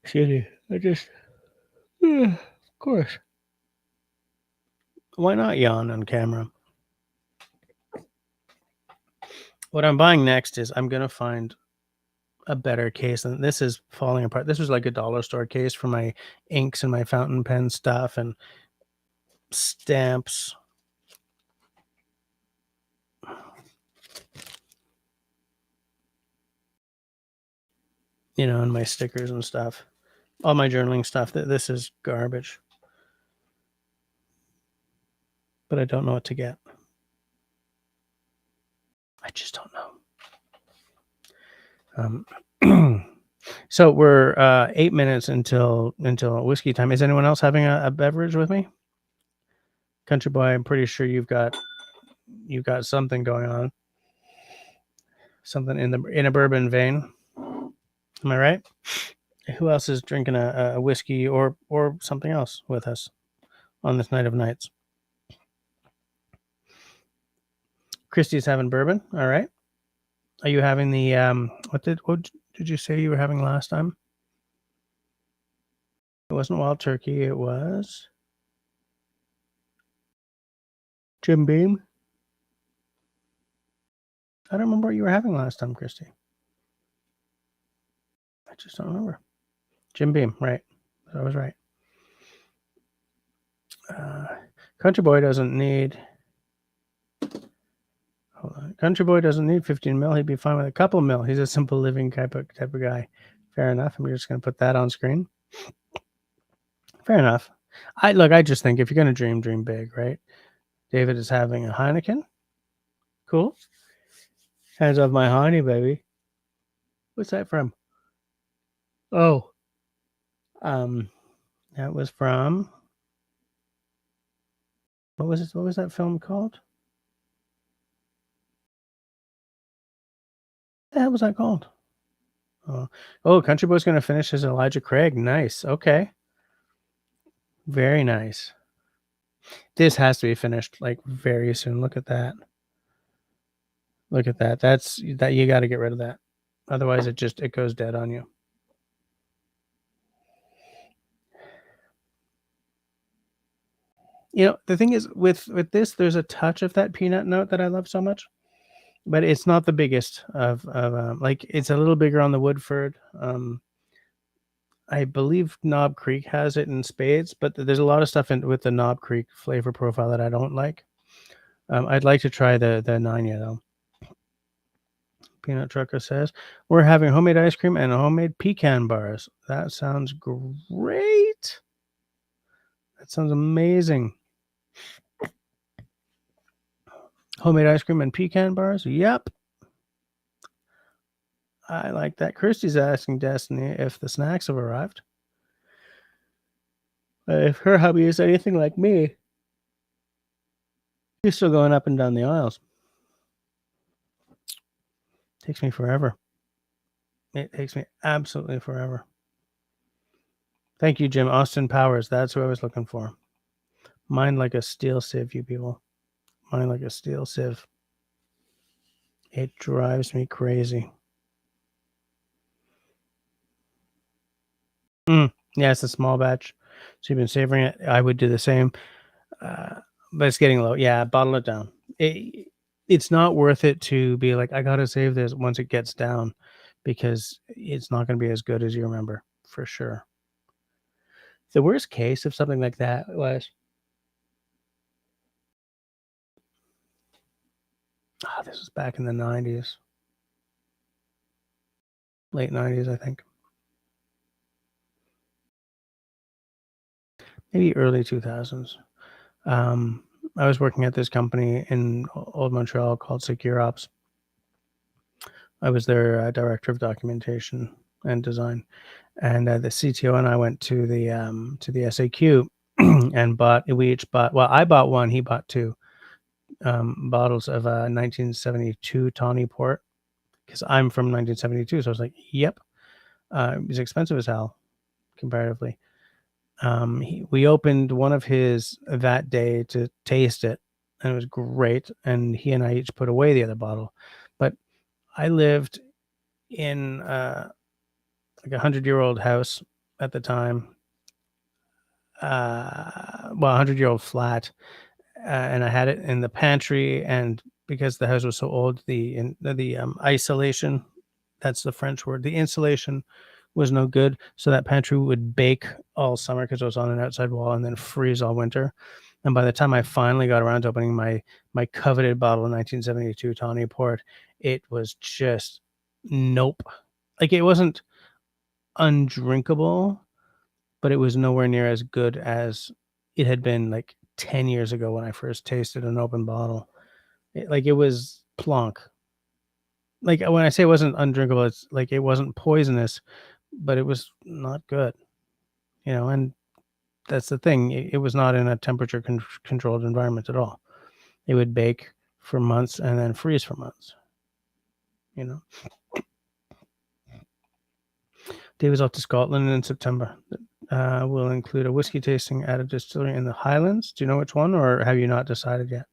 S1: Excuse me. Of course. Why not yawn on camera? What I'm buying next is I'm going to find a better case, and this is falling apart. This was like a dollar store case for my inks and my fountain pen stuff and stamps. And my stickers and stuff. All my journaling stuff. This is garbage. But I don't know what to get. I just don't know. So we're 8 minutes until whiskey time. Is anyone else having a beverage with me? Country Boy, I'm pretty sure you've got something going on. Something in a bourbon vein. Am I right? Who else is drinking a whiskey or something else with us on this night of nights? Christy's having bourbon. All right. Are you having the what did you say you were having last time? It wasn't Wild Turkey. It was Jim Beam. I don't remember what you were having last time, Christy. I just don't remember. Jim Beam, right. I was right. Country Boy doesn't need... Hold on. Country Boy doesn't need 15 mil. He'd be fine with a couple mil. He's a simple living type of guy. Fair enough. I'm just going to put that on screen. Fair enough. I just think if you're going to dream big, right? David is having a Heineken. Cool. Hands off my honey, baby. What's that from? Oh, that was from... What was it? What was that film called? What the hell was that called? Oh, Country Boy's going to finish his Elijah Craig. Nice. Okay. Very nice. This has to be finished like very soon. Look at that. Look at that. That's that. You got to get rid of that. Otherwise, it goes dead on you. You know, the thing is with this, there's a touch of that peanut note that I love so much, but it's not the biggest of like it's a little bigger on the Woodford. I believe Knob Creek has it in spades, but there's a lot of stuff with the Knob Creek flavor profile that I don't like. I'd like to try the Nanya though. Peanut Trucker says we're having homemade ice cream and homemade pecan bars. That sounds great. That sounds amazing. Homemade ice cream and pecan bars. Yep. I like that. Christy's asking Destiny if the snacks have arrived. If her hubby is anything like me, she's still going up and down the aisles. Takes me forever. It takes me absolutely forever. Thank you, Jim. Austin Powers. That's who I was looking for. Mind like a steel sieve, you people. Mind like a steel sieve. It drives me crazy. Yeah, it's a small batch. So you've been savoring it. I would do the same. But it's getting low. Yeah, bottle it down. It's not worth it to be like, I got to save this once it gets down because it's not going to be as good as you remember, for sure. The worst case of something like that was... this was back in the 90s. Late 90s, I think. Maybe early 2000s. I was working at this company in Old Montreal called Secure Ops. I was their director of documentation and design, and the CTO and I went to the SAQ and we each bought. Well, I bought one. He bought two bottles of 1972 Tawny Port because I'm from 1972. So I was like, "Yep." It was expensive as hell comparatively. We opened one of his that day to taste it, and it was great. And he and I each put away the other bottle. But I lived in like a 100-year-old house at the time. Well, 100-year-old flat, and I had it in the pantry. And because the house was so old, the isolation, that's the French word, the insulation was no good. So that pantry would bake all summer because it was on an outside wall, and then freeze all winter. And by the time I finally got around to opening my coveted bottle of 1972 Tawny Port, it was just nope. Like, it wasn't undrinkable, but it was nowhere near as good as it had been like 10 years ago when I first tasted an open bottle. It was plonk. Like, when I say it wasn't undrinkable, it's like it wasn't poisonous, but it was not good, and that's the thing. It was not in a temperature controlled environment at all. It would bake for months and then freeze for months, you know. David's off to Scotland in September. We'll include a whiskey tasting at a distillery in the Highlands. Do you know which one, or have you not decided yet?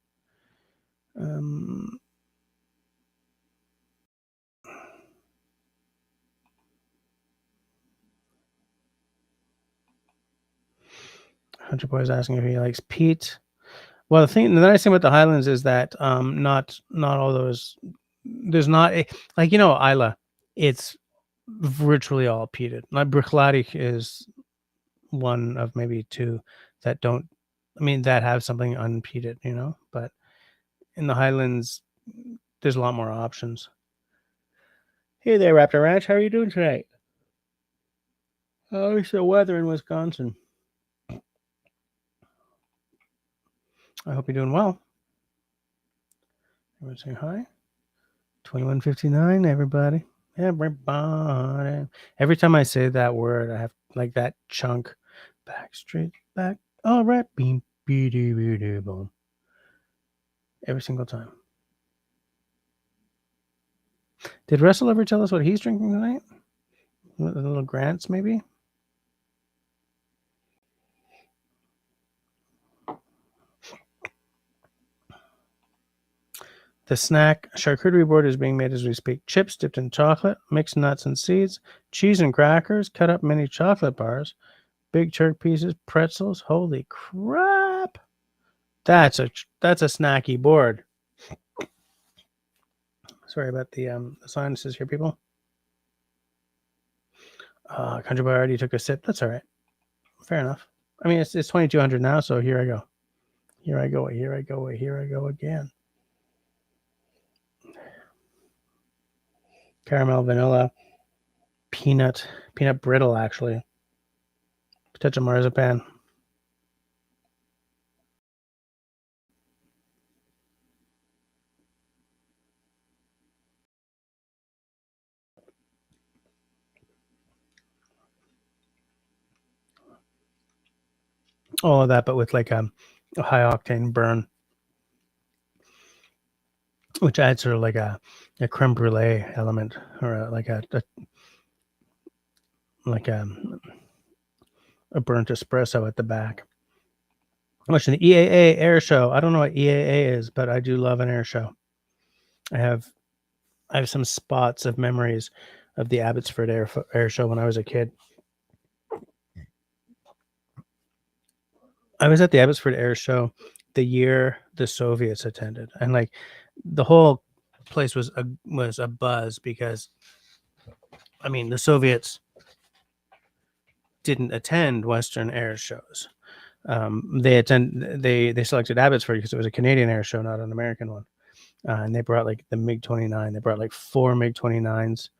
S1: Hunter Boy is asking if he likes peat. Well, the nice thing about the Highlands is that not all those there's not a, like, you know, Isla, it's virtually all peated. My Bruichladdich is one of maybe two that don't, I mean, that have something unpeated, you know, but in the Highlands, there's a lot more options. Hey there, Raptor Ranch. How are you doing tonight? How's the weather in Wisconsin? I hope you're doing well. Everyone saying hi. 2159, everybody. Everybody. Every time I say that word, I have like that chunk. Back, straight, back. All right. Beam, boom. Every single time. Did Russell ever tell us what he's drinking tonight? A little Grants, maybe? The snack charcuterie board is being made as we speak. Chips dipped in chocolate, mixed nuts and seeds, cheese and crackers, cut up mini chocolate bars, big church pieces, pretzels. Holy crap! That's a snacky board. Sorry about the sinuses here, people. Country Boy already took a sip. That's all right. Fair enough. I mean, it's 2200 now, so here I go. Here I go. Here I go. Here I go again. Caramel, vanilla, peanut brittle, actually. Touch of marzipan. All of that, but with like a high octane burn, which adds sort of like a creme brulee element, or like a burnt espresso at the back. I'm watching the EAA air show. I don't know what EAA is, but I do love an air show. I have some spots of memories of the Abbotsford air show when I was a kid. I was at the Abbotsford Air Show the year the Soviets attended, and like the whole place was a buzz because, I mean, the Soviets didn't attend Western air shows. They selected Abbotsford because it was a Canadian air show, not an American one, and they brought like the MiG 29. They brought like 4 MiG 29s,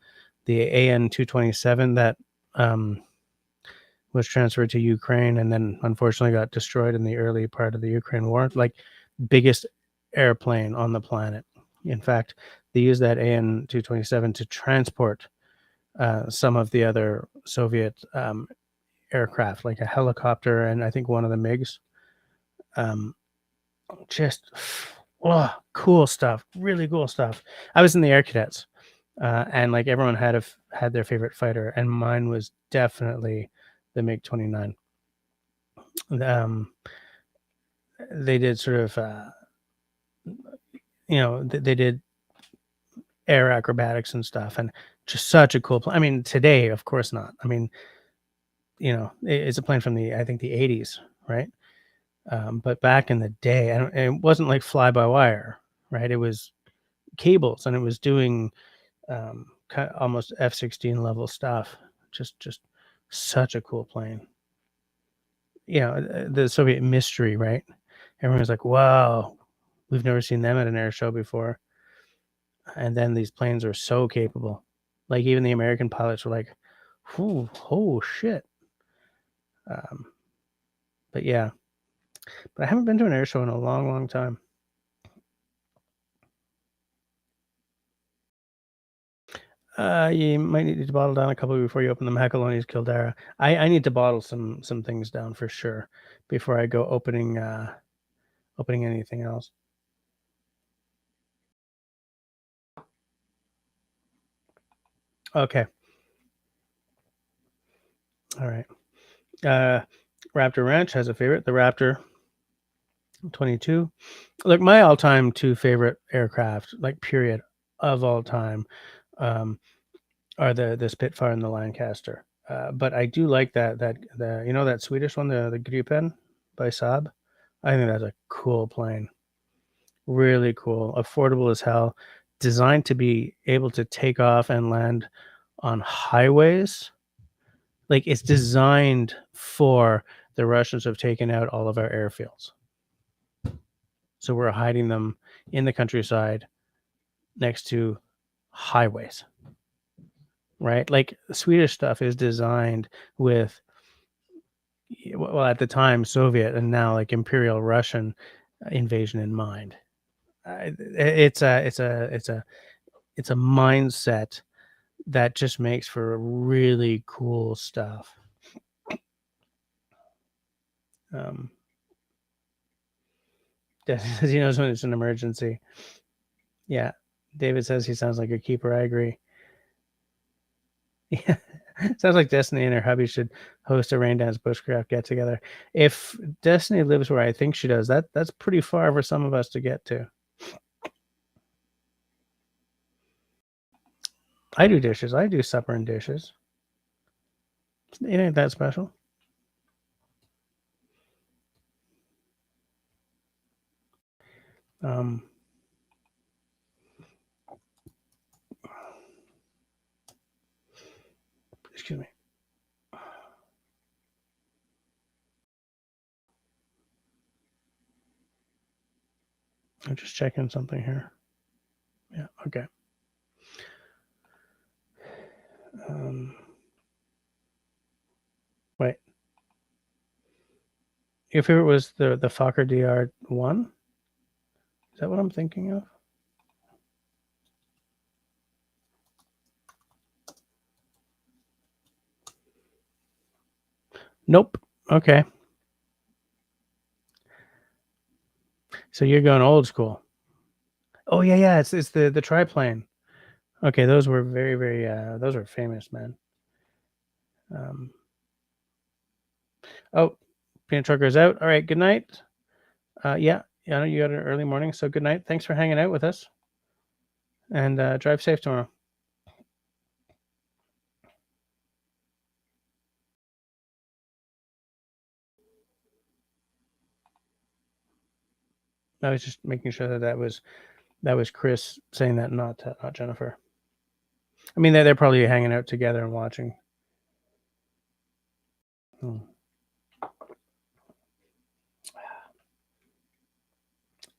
S1: the AN 227 that was transferred to Ukraine and then unfortunately got destroyed in the early part of the Ukraine war. Like, biggest airplane on the planet. In fact, they used that AN 227 to transport some of the other Soviet aircraft, like a helicopter and I think one of the MiGs. Just cool stuff, really cool stuff. I was in the Air Cadets, and like everyone had their favorite fighter, and mine was definitely the MiG 29. They did sort of, they did air acrobatics and stuff, and just such a cool plane. I mean, today, of course not. I mean, it's a plane from I think the 80s, right? But back in the day, and it wasn't like fly by wire, right? It was cables, and it was doing almost F-16 level stuff. Just such a cool plane. The Soviet mystery, right? Everyone was like, wow, we've never seen them at an air show before. And then these planes are so capable. Like, even the American pilots were like, oh shit. But yeah. But I haven't been to an air show in a long, long time. You might need to bottle down a couple before you open the Macaroni's Kildare. I need to bottle some things down for sure before I go opening anything else. Okay. All right. Raptor Ranch has a favorite, the Raptor 22. Like, my all-time two favorite aircraft, like period, of all time, are the Spitfire and the Lancaster. But I do like that Swedish one, the Gripen by Saab. I think that's a cool plane. Really cool, affordable as hell. designed to be able to take off and land on highways. Like, it's designed for the Russians have taken out all of our airfields. So we're hiding them in the countryside next to highways, right? Like, Swedish stuff is designed with, well, at the time, Soviet and now like Imperial Russian invasion in mind. It's a mindset that just makes for really cool stuff. He knows when it's an emergency. Yeah, David says he sounds like a keeper. I agree. Yeah, sounds like Destiny and her hubby should host a Rain Dance Bushcraft get together. If Destiny lives where I think she does, that's pretty far for some of us to get to. I do dishes. I do supper and dishes. It ain't that special. Um, excuse me. I'm just checking something here. Yeah, okay. Wait. Your favorite was the Fokker DR1? Is that what I'm thinking of? Nope. Okay. So you're going old school. Oh yeah. It's the triplane. Okay, those were very those were famous, man. Oh, peanut trucker's out. All right, good night. Yeah, I know you got an early morning, so good night. Thanks for hanging out with us, and drive safe tomorrow. I was just making sure that was Chris saying that, not Jennifer. I mean, they're probably hanging out together and watching. Hmm.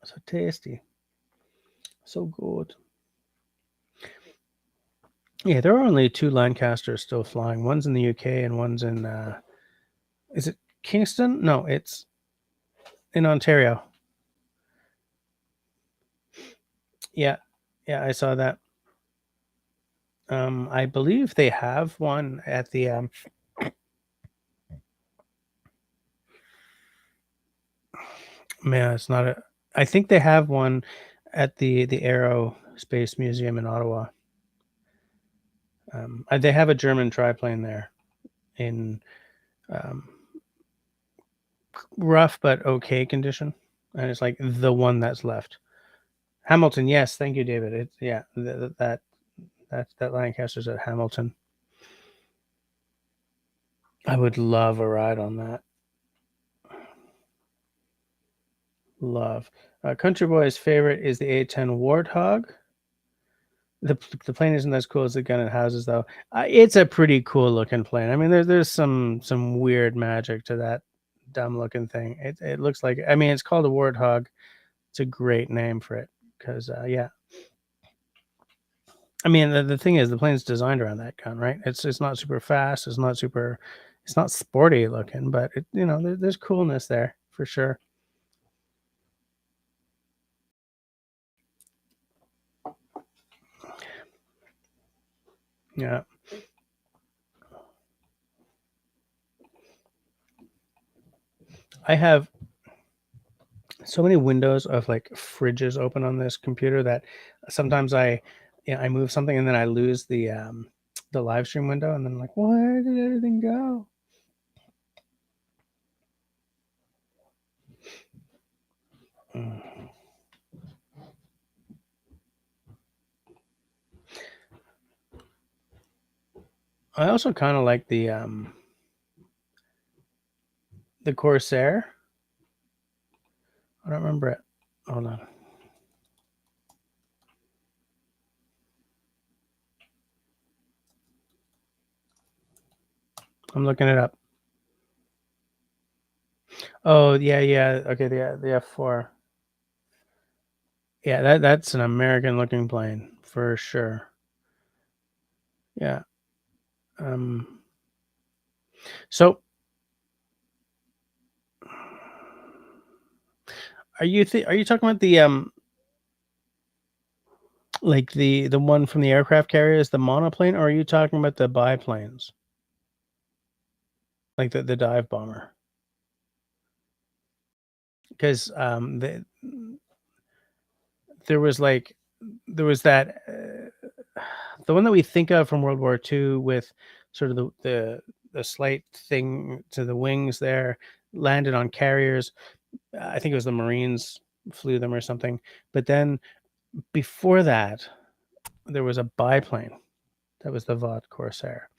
S1: So tasty, so good. Yeah, there are only two Lancasters still flying. One's in the UK and one's in. Is it Kingston? No, it's in Ontario. Yeah, I saw that. I believe they have one at the. Man, it's not a. I think they have one at the Aerospace Museum in Ottawa. They have a German triplane there in um, rough but okay condition, and it's like the one that's left. Hamilton, yes, thank you, David. It's yeah, that Lancaster's at Hamilton. I would love a ride on that. Love. Country Boy's favorite is the A10 Warthog. The plane isn't as cool as the gun it houses, though. It's a pretty cool looking plane. I mean, there's some weird magic to that dumb looking thing. It looks like, I mean, it's called a Warthog. It's a great name for it because yeah. I mean, the thing is, the plane's designed around that gun, right? It's not super fast. It's not sporty looking, but there's coolness there for sure. Yeah. I have so many windows of like fridges open on this computer that sometimes I move something and then I lose the live stream window and then I'm like, where did everything go? Mm. I also kind of like the Corsair. I don't remember it. Hold on. I'm looking it up. Oh, yeah. Okay, the F4. Yeah, that's an American-looking plane for sure. Yeah. Um, so are you talking about the, like, the one from the aircraft carriers, the monoplane, or are you talking about the biplanes? Like the dive bomber? 'Cause, there was, like there was that, the one that we think of from World War II with sort of the slight thing to the wings there, landed on carriers. I think it was the Marines flew them or something. But then before that, there was a biplane. That was the Vought Corsair.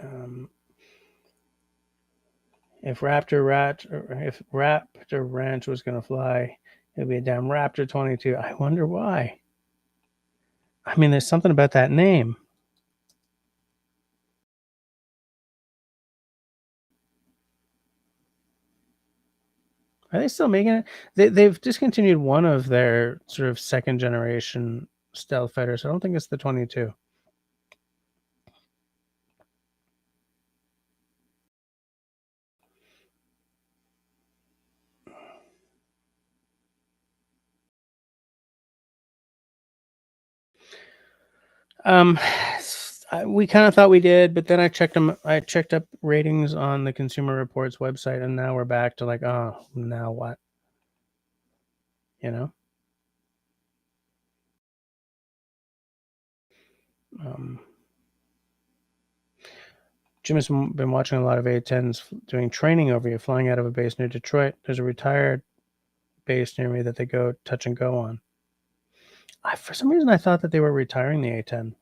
S1: Um, if Raptor Ranch was going to fly, it'd be a damn Raptor 22. I wonder why. I mean, there's something about that name. Are they still making it? They've discontinued one of their sort of second generation stealth fighters. I don't think it's the 22. Um, we kind of thought we did, but then I checked them. I checked up ratings on the Consumer Reports website, and now we're back to like, oh, now what? You know. Um, Jim has been watching a lot of A-10s doing training over here, flying out of a base near Detroit. There's a retired base near me that they go touch and go on. For some reason, I thought that they were retiring the A-10.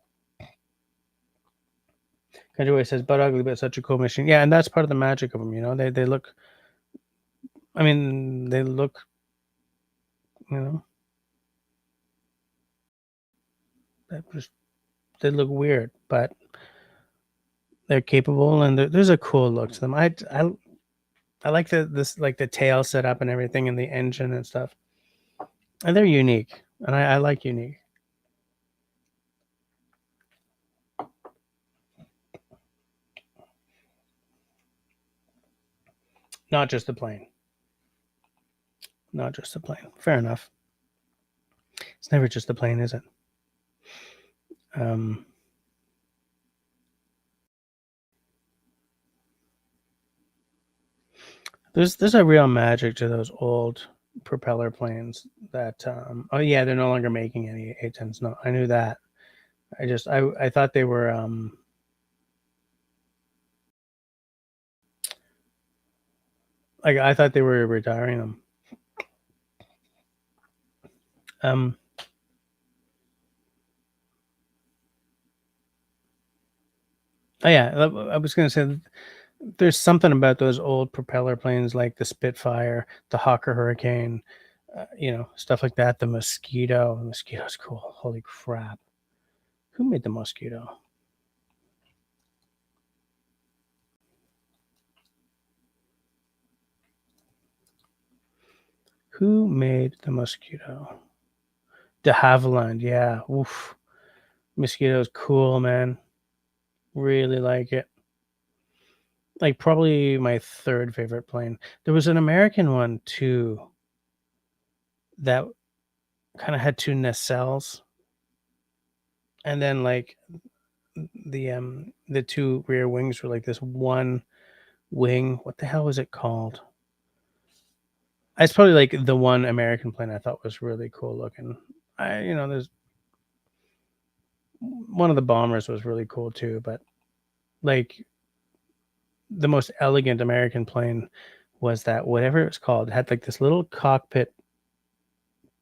S1: Kanjaway says, "But ugly, but such a cool machine." Yeah, and that's part of the magic of them. You know, they look. I mean, they look. You know, just they look weird, but they're capable, and there's a cool look to them. I like like the tail setup and everything, and the engine and stuff. And they're unique, and I like unique. Not just the plane. Not just the plane. Fair enough. It's never just the plane, is it? Um, there's a real magic to those old propeller planes that oh yeah, they're no longer making any A-10s. No, I knew that. I thought they were like I thought they were retiring them. Um oh yeah, I was gonna say there's something about those old propeller planes like the Spitfire, the Hawker Hurricane, stuff like that. The Mosquito. The Mosquito's cool. Holy crap. Who made the Mosquito? Who made the Mosquito? De Havilland. Yeah. Oof. Mosquito's cool, man. Really like it. Like probably my third favorite plane. There was an American one too that kind of had two nacelles, and then like the two rear wings were like this one wing. What the hell was it called? It's probably like the one American plane I thought was really cool looking. There's one of the bombers was really cool too, but like the most elegant American plane was that whatever it was called. It had like this little cockpit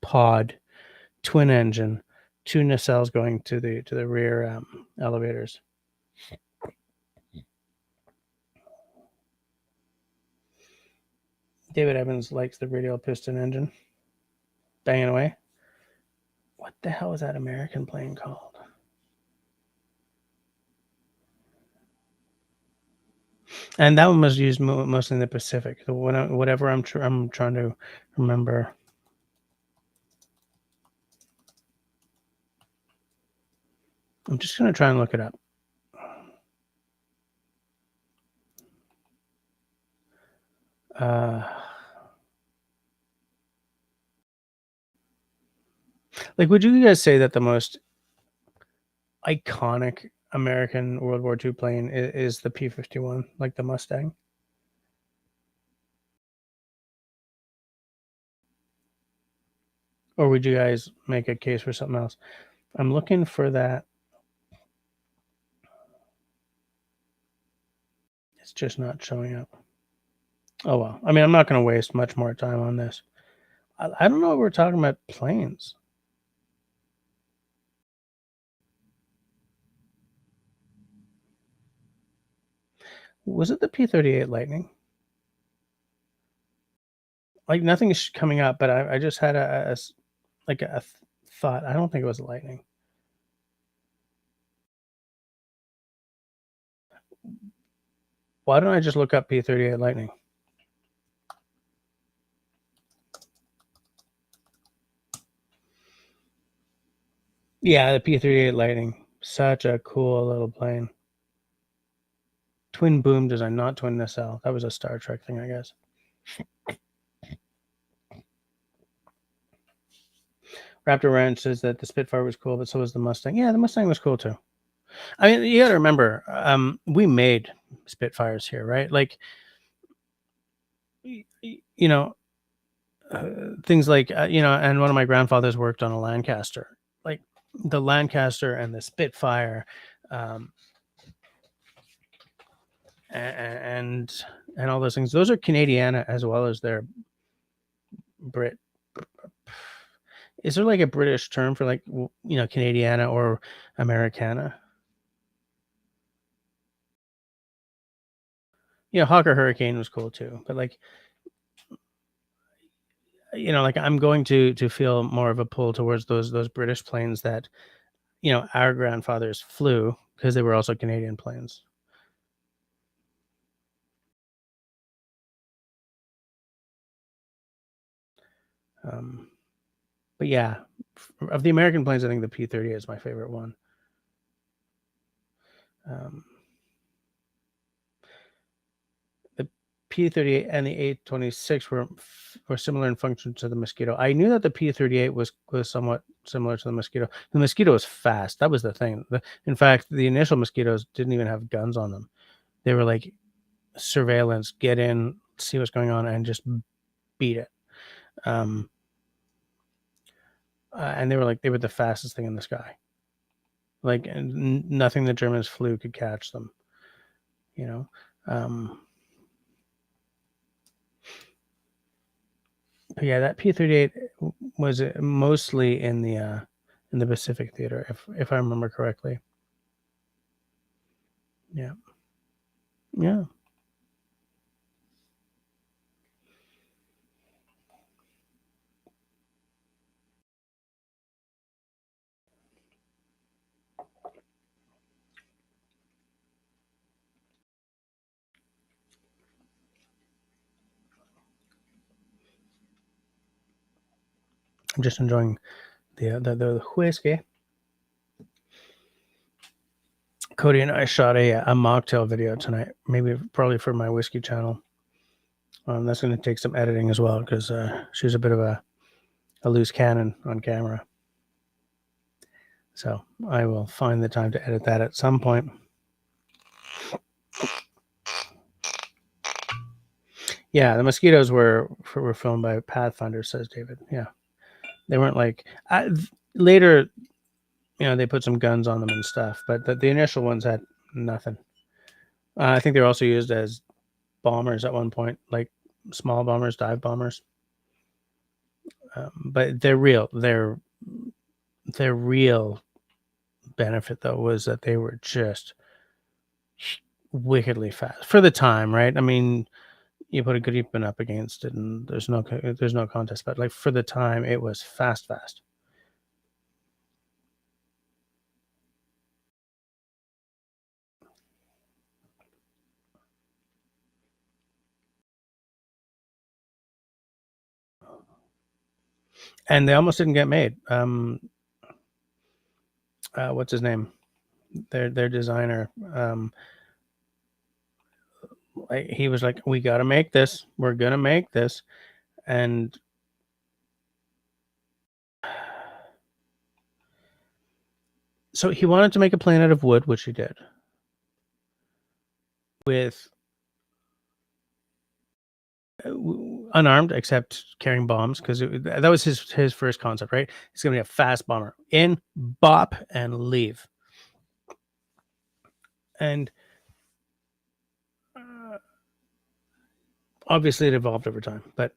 S1: pod, twin engine, two nacelles going to the rear elevators. David Evans likes the radial piston engine, banging away. What the hell is that American plane called? And that one was used mostly in the Pacific. So whatever I'm trying to remember. I'm just gonna try and look it up. Uh, like, would you guys say that the most iconic American World War II plane is the P-51, like the Mustang? Or would you guys make a case for something else? I'm looking for that. It's just not showing up. Oh well. I mean, I'm not going to waste much more time on this. I don't know what we're talking about planes. Was it the P-38 Lightning? Like nothing is coming up, but I just had like a thought. I don't think it was a Lightning. Why don't I just look up P-38 Lightning? Yeah, the P-38 Lightning. Such a cool little plane. Twin boom design, not twin nacelle. That was a Star Trek thing, I guess. Raptor Ranch says that the Spitfire was cool, but so was the Mustang. Yeah, the Mustang was cool too. I mean, you got to remember, we made Spitfires here, right? Like, you know, things like and one of my grandfathers worked on a Lancaster, like the Lancaster and the Spitfire, um, and and all those things. Those are Canadiana as well as they're Brit. Is there like a British term for like Canadiana or Americana? Hawker Hurricane was cool too, but like like I'm going to feel more of a pull towards those British planes that our grandfathers flew because they were also Canadian planes. Um, but yeah, of the American planes, I think the P-30 is my favorite one. Um, the P-38 and the A-26 were similar in function to the Mosquito. I knew that the P-38 was somewhat similar to the Mosquito. The Mosquito was fast. That was the thing. In fact, the initial Mosquitoes didn't even have guns on them. They were like surveillance, get in, see what's going on, and just beat it. And they were the fastest thing in the sky. Like nothing the Germans flew could catch them. You know. But yeah, that P-38 was mostly in the Pacific Theater, if I remember correctly. Yeah. Yeah. I'm just enjoying the whiskey. Cody and I shot a mocktail video tonight, probably for my whiskey channel. That's going to take some editing as well because she's a bit of a loose cannon on camera. So I will find the time to edit that at some point. Yeah, the Mosquitoes were filmed by Pathfinder, says David. Yeah, they weren't like later. They put some guns on them and stuff, but the initial ones had nothing. I think they were also used as bombers at one point, like small bombers, dive bombers. But their real benefit though was that they were just wickedly fast for the time, right? I mean, you put a good weapon up against it, and there's no contest. But like for the time, it was fast. and they almost didn't get made. What's his name? Their designer. He was like, "We got to make this. We're gonna make this," and so he wanted to make a plane out of wood, which he did, with unarmed except carrying bombs, because that was his first concept, right? It's gonna be a fast bomber, in, bop, and leave. And obviously it evolved over time, but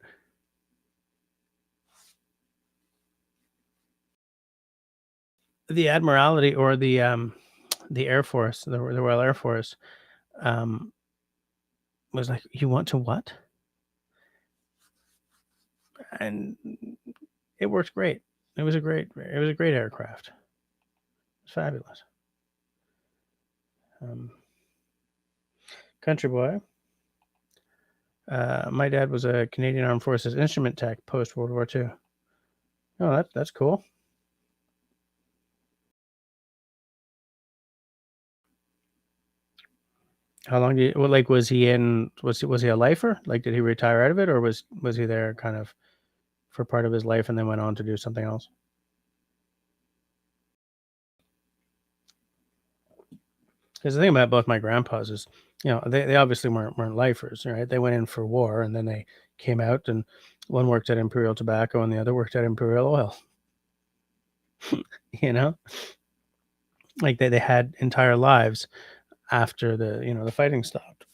S1: the Admiralty, or the Air Force, the Royal Air Force, was like, "You want to what?" And it worked great. It was a great aircraft. It's fabulous. Country boy. My dad was a Canadian Armed Forces instrument tech post World War II. Oh, that's cool. How long do you, well, like, was he a lifer? Like, did he retire out of it, or was he there kind of for part of his life and then went on to do something else? Because the thing about both my grandpas is, they obviously weren't lifers, right? They went in for war and then they came out, and one worked at Imperial Tobacco and the other worked at Imperial Oil. you know, like they had entire lives after the fighting stopped.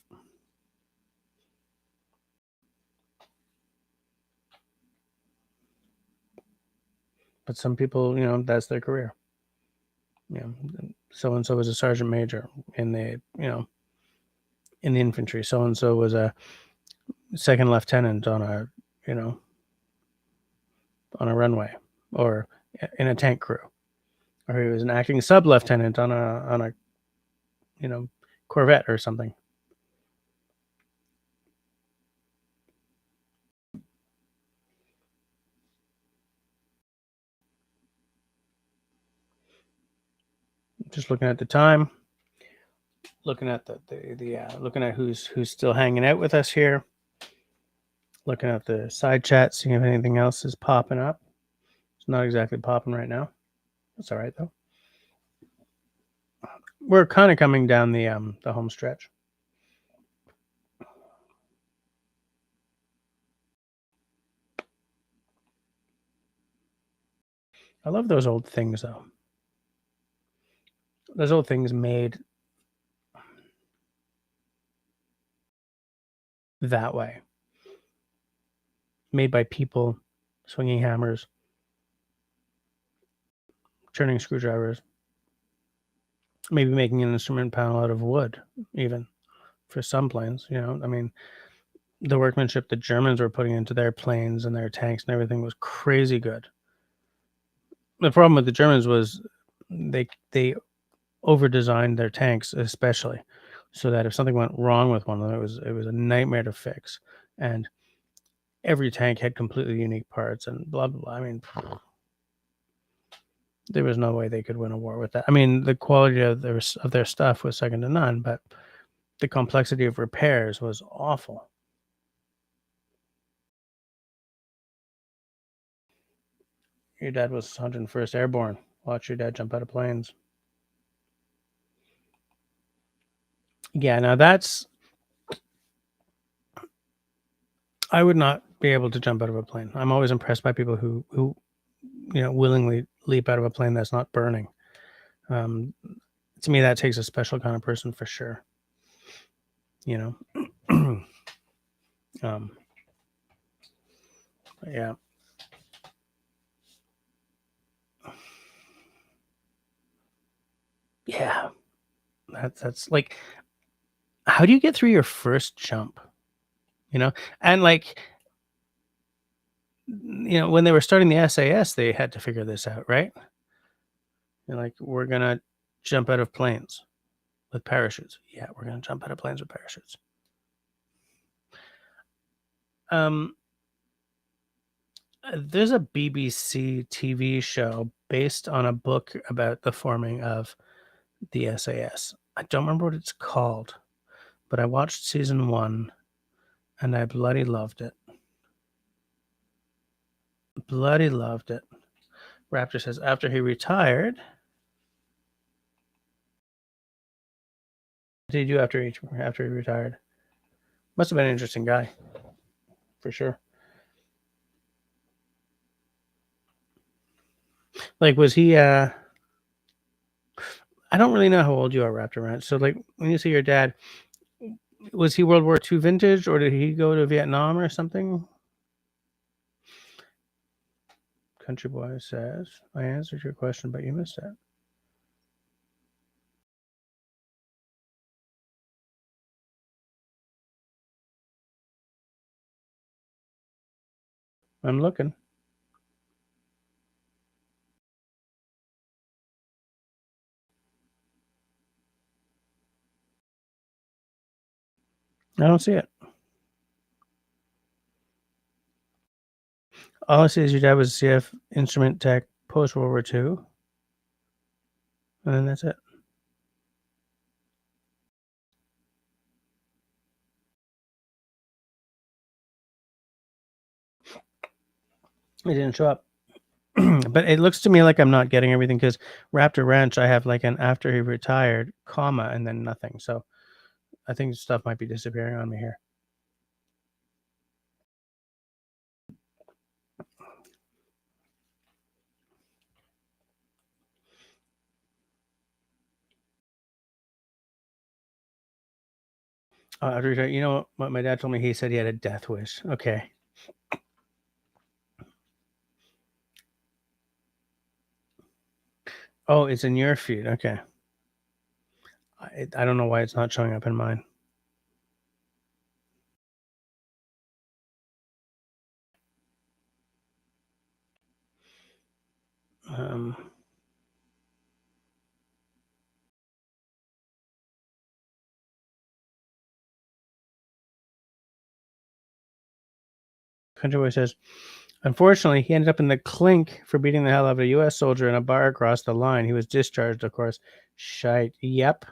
S1: But some people, that's their career. So and so was a sergeant major in the infantry. So and so was a second lieutenant on a runway, or in a tank crew, or he was an acting sub lieutenant on a Corvette or something. Just looking at the time, looking at looking at who's still hanging out with us here, looking at the side chat, seeing if anything else is popping up. It's not exactly popping right now. That's all right though. We're kind of coming down the home stretch. I love those old things though. Those old things made that way, made by people swinging hammers, turning screwdrivers, maybe making an instrument panel out of wood, even for some planes. I mean, the workmanship the Germans were putting into their planes and their tanks and everything was crazy good. The problem with the Germans was they over designed their tanks, especially, so that if something went wrong with one of them, it was a nightmare to fix. And every tank had completely unique parts and blah blah blah. I mean, there was no way they could win a war with that. I mean, the quality of their stuff was second to none, but the complexity of repairs was awful. Your dad was 101st Airborne. Watch your dad jump out of planes. Yeah, now I would not be able to jump out of a plane. I'm always impressed by people who willingly leap out of a plane that's not burning. To me, that takes a special kind of person for sure. Yeah. Yeah. That's like, how do you get through your first jump? And like, when they were starting the SAS, they had to figure this out, right? They're like, we're gonna jump out of planes with parachutes. Yeah, we're gonna jump out of planes with parachutes. There's a BBC TV show based on a book about the forming of the SAS. I don't remember what it's called, but I watched season 1 and I bloody loved it. Bloody loved it. Raptor says after he retired, what did he do after he retired? Must have been an interesting guy, for sure. Like, was he? I don't really know how old you are, Raptor Ranch. So, like, when you say your dad, was he World War II vintage, or did he go to Vietnam or something? Country Boy says, I answered your question, but you missed it. I'm looking. I don't see it. All I see is your dad was a CF instrument tech post World War II, and then that's it. It didn't show up. But it looks to me like I'm not getting everything because Raptor Ranch, I have like an after he retired, comma, and then nothing. So I think stuff might be disappearing on me here. After he retired, you know what my dad told me? He said he had a death wish. Okay. Oh, it's in your feed. Okay. I don't know why it's not showing up in mine. Um, Country Boy says, unfortunately, he ended up in the clink for beating the hell out of a U.S. soldier in a bar across the line. He was discharged, of course. Shite. Yep.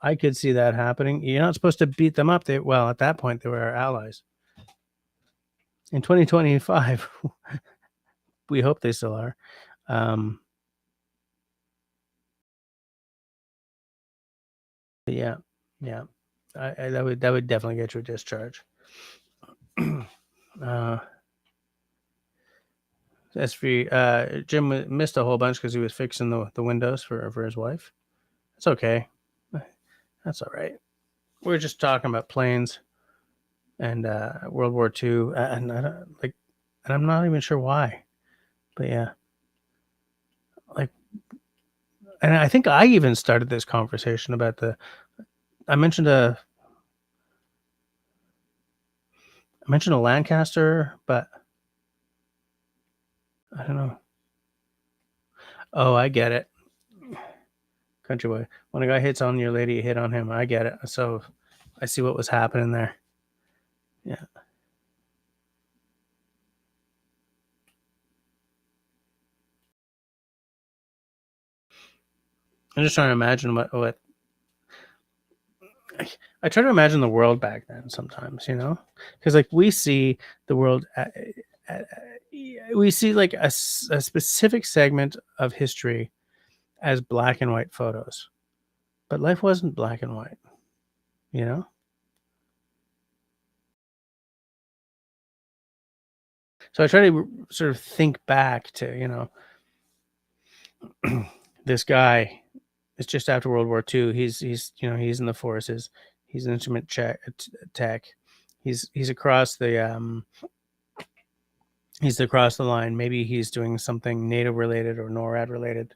S1: I could see that happening. You're not supposed to beat them up. Well, at that point, they were our allies. In 2025, we hope they still are. Yeah, yeah. That would definitely get you a discharge. uh, as for Jim missed a whole bunch because he was fixing the windows for his wife. It's okay. That's all right. We're just talking about planes and World War II, and I don't like, and I'm not even sure why. But yeah, like, and I think I even started this conversation about I mentioned a Lancaster, but I don't know. Oh, I get it. Country Boy. When a guy hits on your lady, you hit on him. I get it. So I see what was happening there. Yeah. I'm just trying to imagine what I try to imagine the world back then sometimes, because like we see the world, at, we see like a specific segment of history as black and white photos, but life wasn't black and white, you know? So I try to sort of think back to, this guy is just after World War II. He's in the forces. He's an instrument tech. He's across the line. Maybe he's doing something NATO related or NORAD related,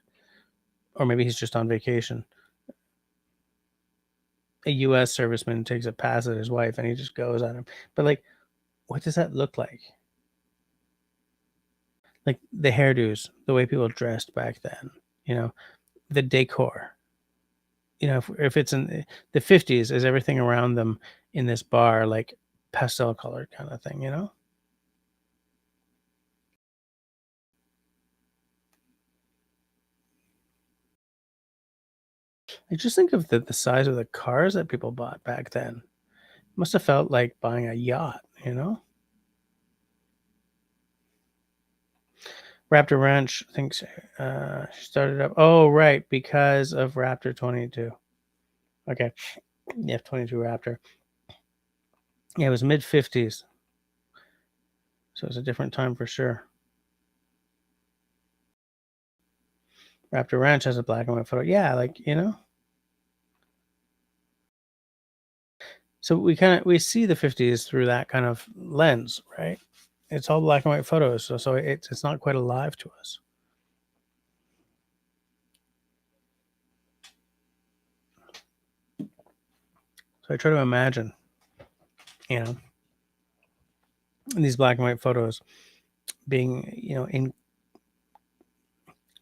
S1: or maybe he's just on vacation. A U.S. serviceman takes a pass at his wife and he just goes at him. But like, what does that look like? Like the hairdos, the way people dressed back then, the decor. If it's in the 50s, is everything around them in this bar like pastel colored kind of thing, I just think of the size of the cars that people bought back then. Must have felt like buying a yacht, you know? Raptor Ranch thinks she started up. Oh, right, because of Raptor 22. Okay, the F-22 Raptor. Yeah, it was mid 50s, so it's a different time for sure. Raptor Ranch has a black and white photo. Yeah, like So we see the 50s through that kind of lens, right? It's all black and white photos, so it's not quite alive to us. So I try to imagine, you know, these black and white photos being, in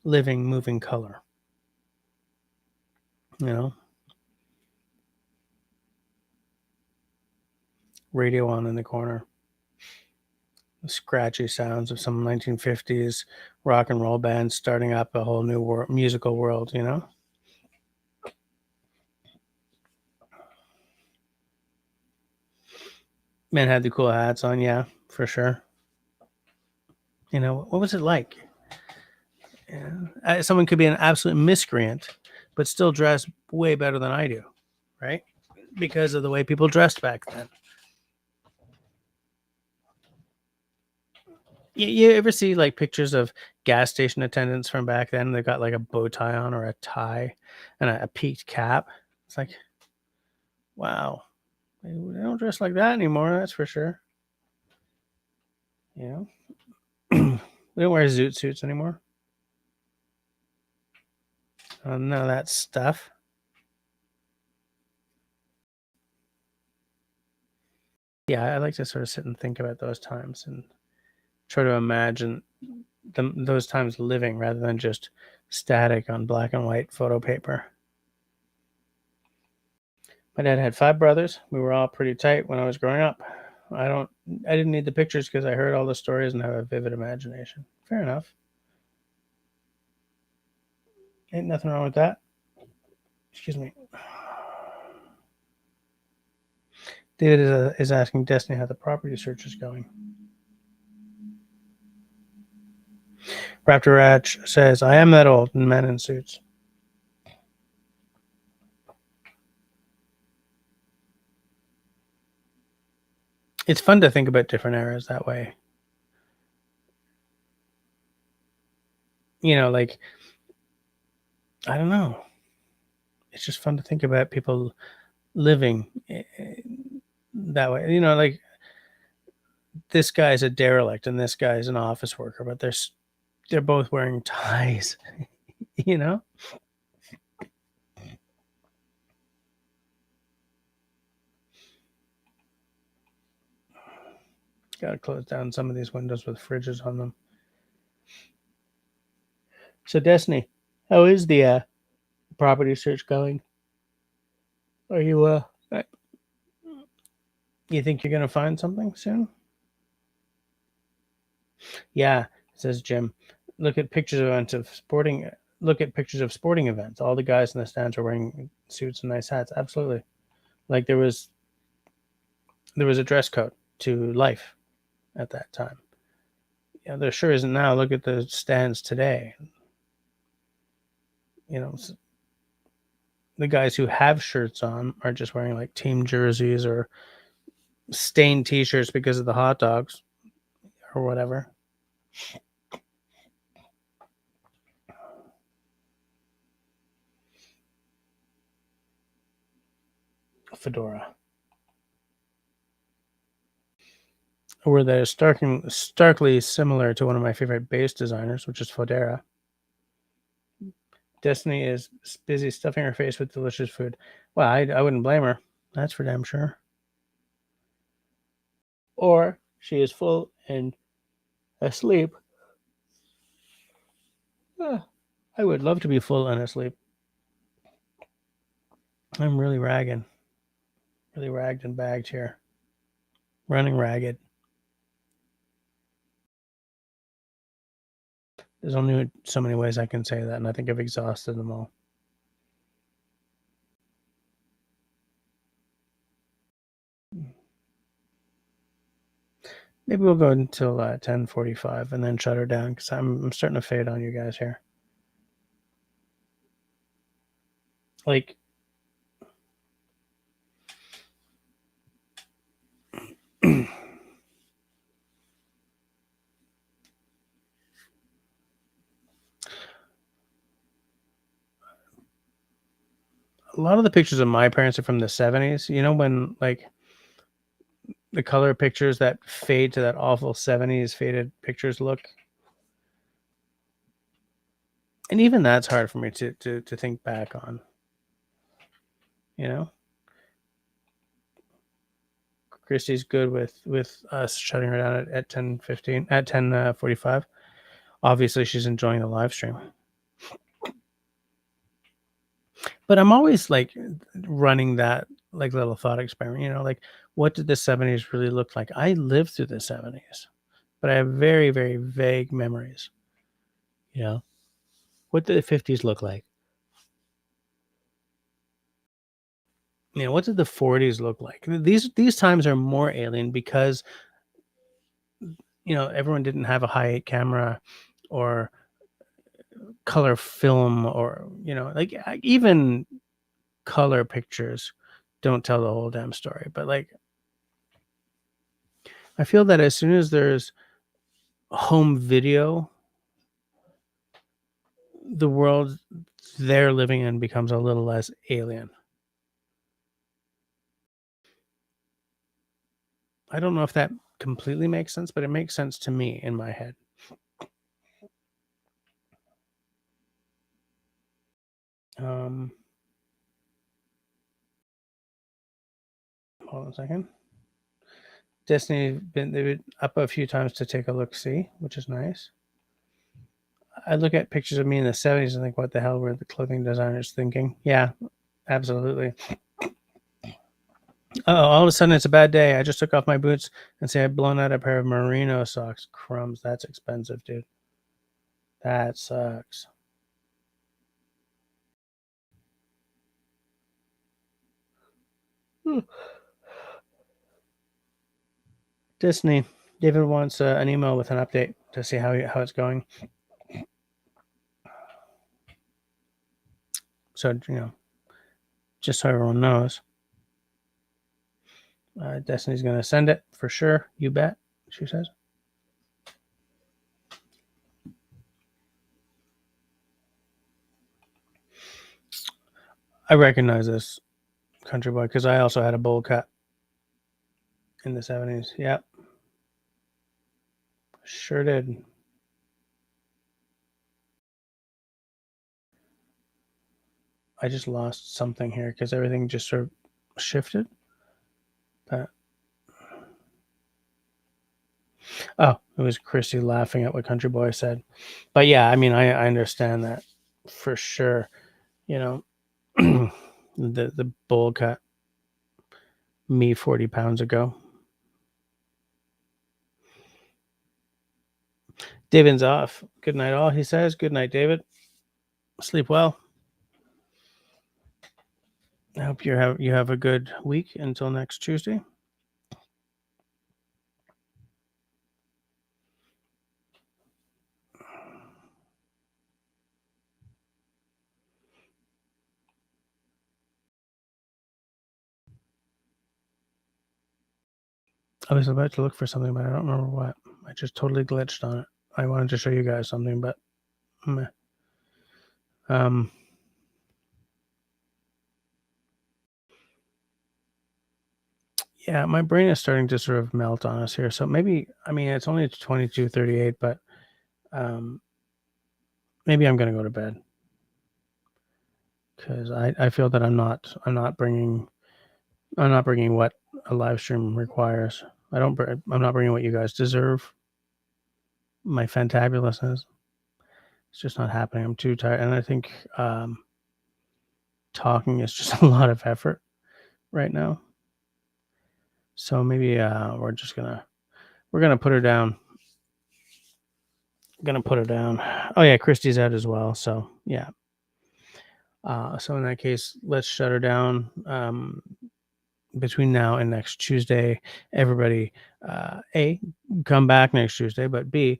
S1: living, moving color. You know, radio on in the corner, the scratchy sounds of some 1950s rock and roll band starting up a whole new musical world. Men had the cool hats on, yeah, for sure. What was it like? Yeah. Someone could be an absolute miscreant, but still dress way better than I do, right? Because of the way people dressed back then. You ever see like pictures of gas station attendants from back then? They've got like a bow tie on or a tie and a peaked cap. It's like, wow, they don't dress like that anymore. That's for sure. You know, we don't wear zoot suits anymore. None of that stuff. Yeah, I like to sort of sit and think about those times and try to imagine those times living rather than just static on black and white photo paper. My dad had 5 brothers. We were all pretty tight when I was growing up. I didn't need the pictures because I heard all the stories and have a vivid imagination. Fair enough. Ain't nothing wrong with that. Excuse me. David is asking Destiny how the property search is going. Raptor Ratch says, I am that old and men in suits. It's fun to think about different eras that way. Like, I don't know. It's just fun to think about people living that way. Like this guy's a derelict and this guy's an office worker, but they're both wearing ties. you know, got to close down some of these windows with fridges on them. So, Destiny, how is the property search going? Are you think you're gonna find something soon? Yeah, says Jim. Look at pictures of events of sporting. Look at pictures of sporting events. All the guys in the stands are wearing suits and nice hats. Absolutely. Like there was a dress code to life at that time. Yeah, there sure isn't now. Look at the stands today. The guys who have shirts on are just wearing like team jerseys or stained T-shirts because of the hot dogs or whatever. Fedora. Where they're starkly similar to one of my favorite bass designers, which is Fodera. Destiny is busy stuffing her face with delicious food. Well, I wouldn't blame her. That's for damn sure. Or she is full and asleep. I would love to be full and asleep. I'm really ragged and bagged here. Running ragged. There's only so many ways I can say that, and I think I've exhausted them all. Maybe we'll go until 10:45 and then shut her down because I'm starting to fade on you guys here. Like, a lot of the pictures of my parents are from the 70s. You know, when like the color pictures that fade to that awful 70s faded pictures look. And even that's hard for me to think back on, you know. Christy's good with us shutting her down at 10:15 at 10:45. Obviously, she's enjoying the live stream. But I'm always like running that like little thought experiment, you know, like what did the 70s really look like? I lived through the 70s, but I have very, very vague memories. You know, what did the 50s look like? You know, what did the 40s look like? These times are more alien because you know everyone didn't have a high-8 camera or color film or you know like even color pictures don't tell the whole damn story. But like I feel that as soon as there's home video, the world they're living in becomes a little less alien. I don't know if that completely makes sense, but it makes sense to me in my head. Um, Hold on a second. Destiny they've been up a few times to take a look see, which is nice. I look at pictures of me in the 70s and think, what the hell were the clothing designers thinking? Yeah, absolutely. All of a sudden it's a bad day. I just took off my boots and say I've blown out a pair of merino socks. Crumbs, that's expensive, dude. That sucks. Disney. David wants an email with an update to see how it's going. So you know, just so everyone knows, Destiny's going to send it for sure. You bet. She says. I recognize this country boy because I also had a bowl cut in the 70s. Yep, sure did. I just lost something here because everything just sort of shifted. But oh, it was Chrissy laughing at what Country Boy said. But yeah, I mean, I understand that for sure. You know, the bowl cut me 40 pounds ago. David's off. Good night, all. He says. Good night, David. Sleep well. I hope you have a good week until next Tuesday. I was about to look for something, but I don't remember what. I just totally glitched on it. I wanted to show you guys something, but meh. Um, yeah, my brain is starting to sort of melt on us here. So maybe, I mean, it's only 22:38, but maybe I'm going to go to bed because I feel that I'm not bringing what a live stream requires. I'm not bringing what you guys deserve. My fantabulousness. It's just not happening. I'm too tired, and I think talking is just a lot of effort right now. So maybe we're gonna put her down. Gonna put her down. Oh yeah, Christy's out as well. So yeah. So in that case, let's shut her down. between now and next Tuesday. Everybody, A, come back next Tuesday, but B,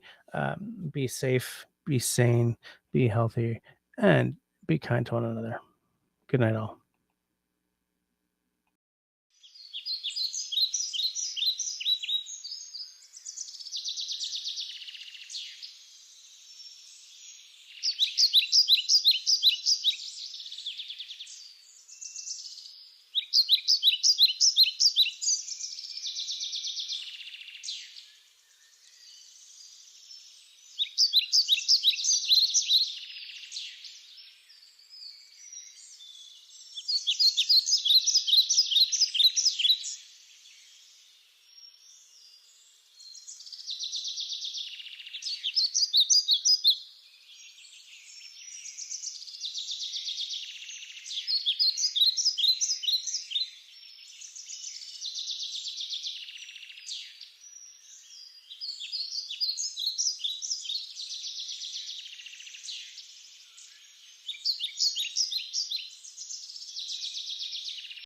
S1: be safe, be sane, be healthy, and be kind to one another. Good night, all.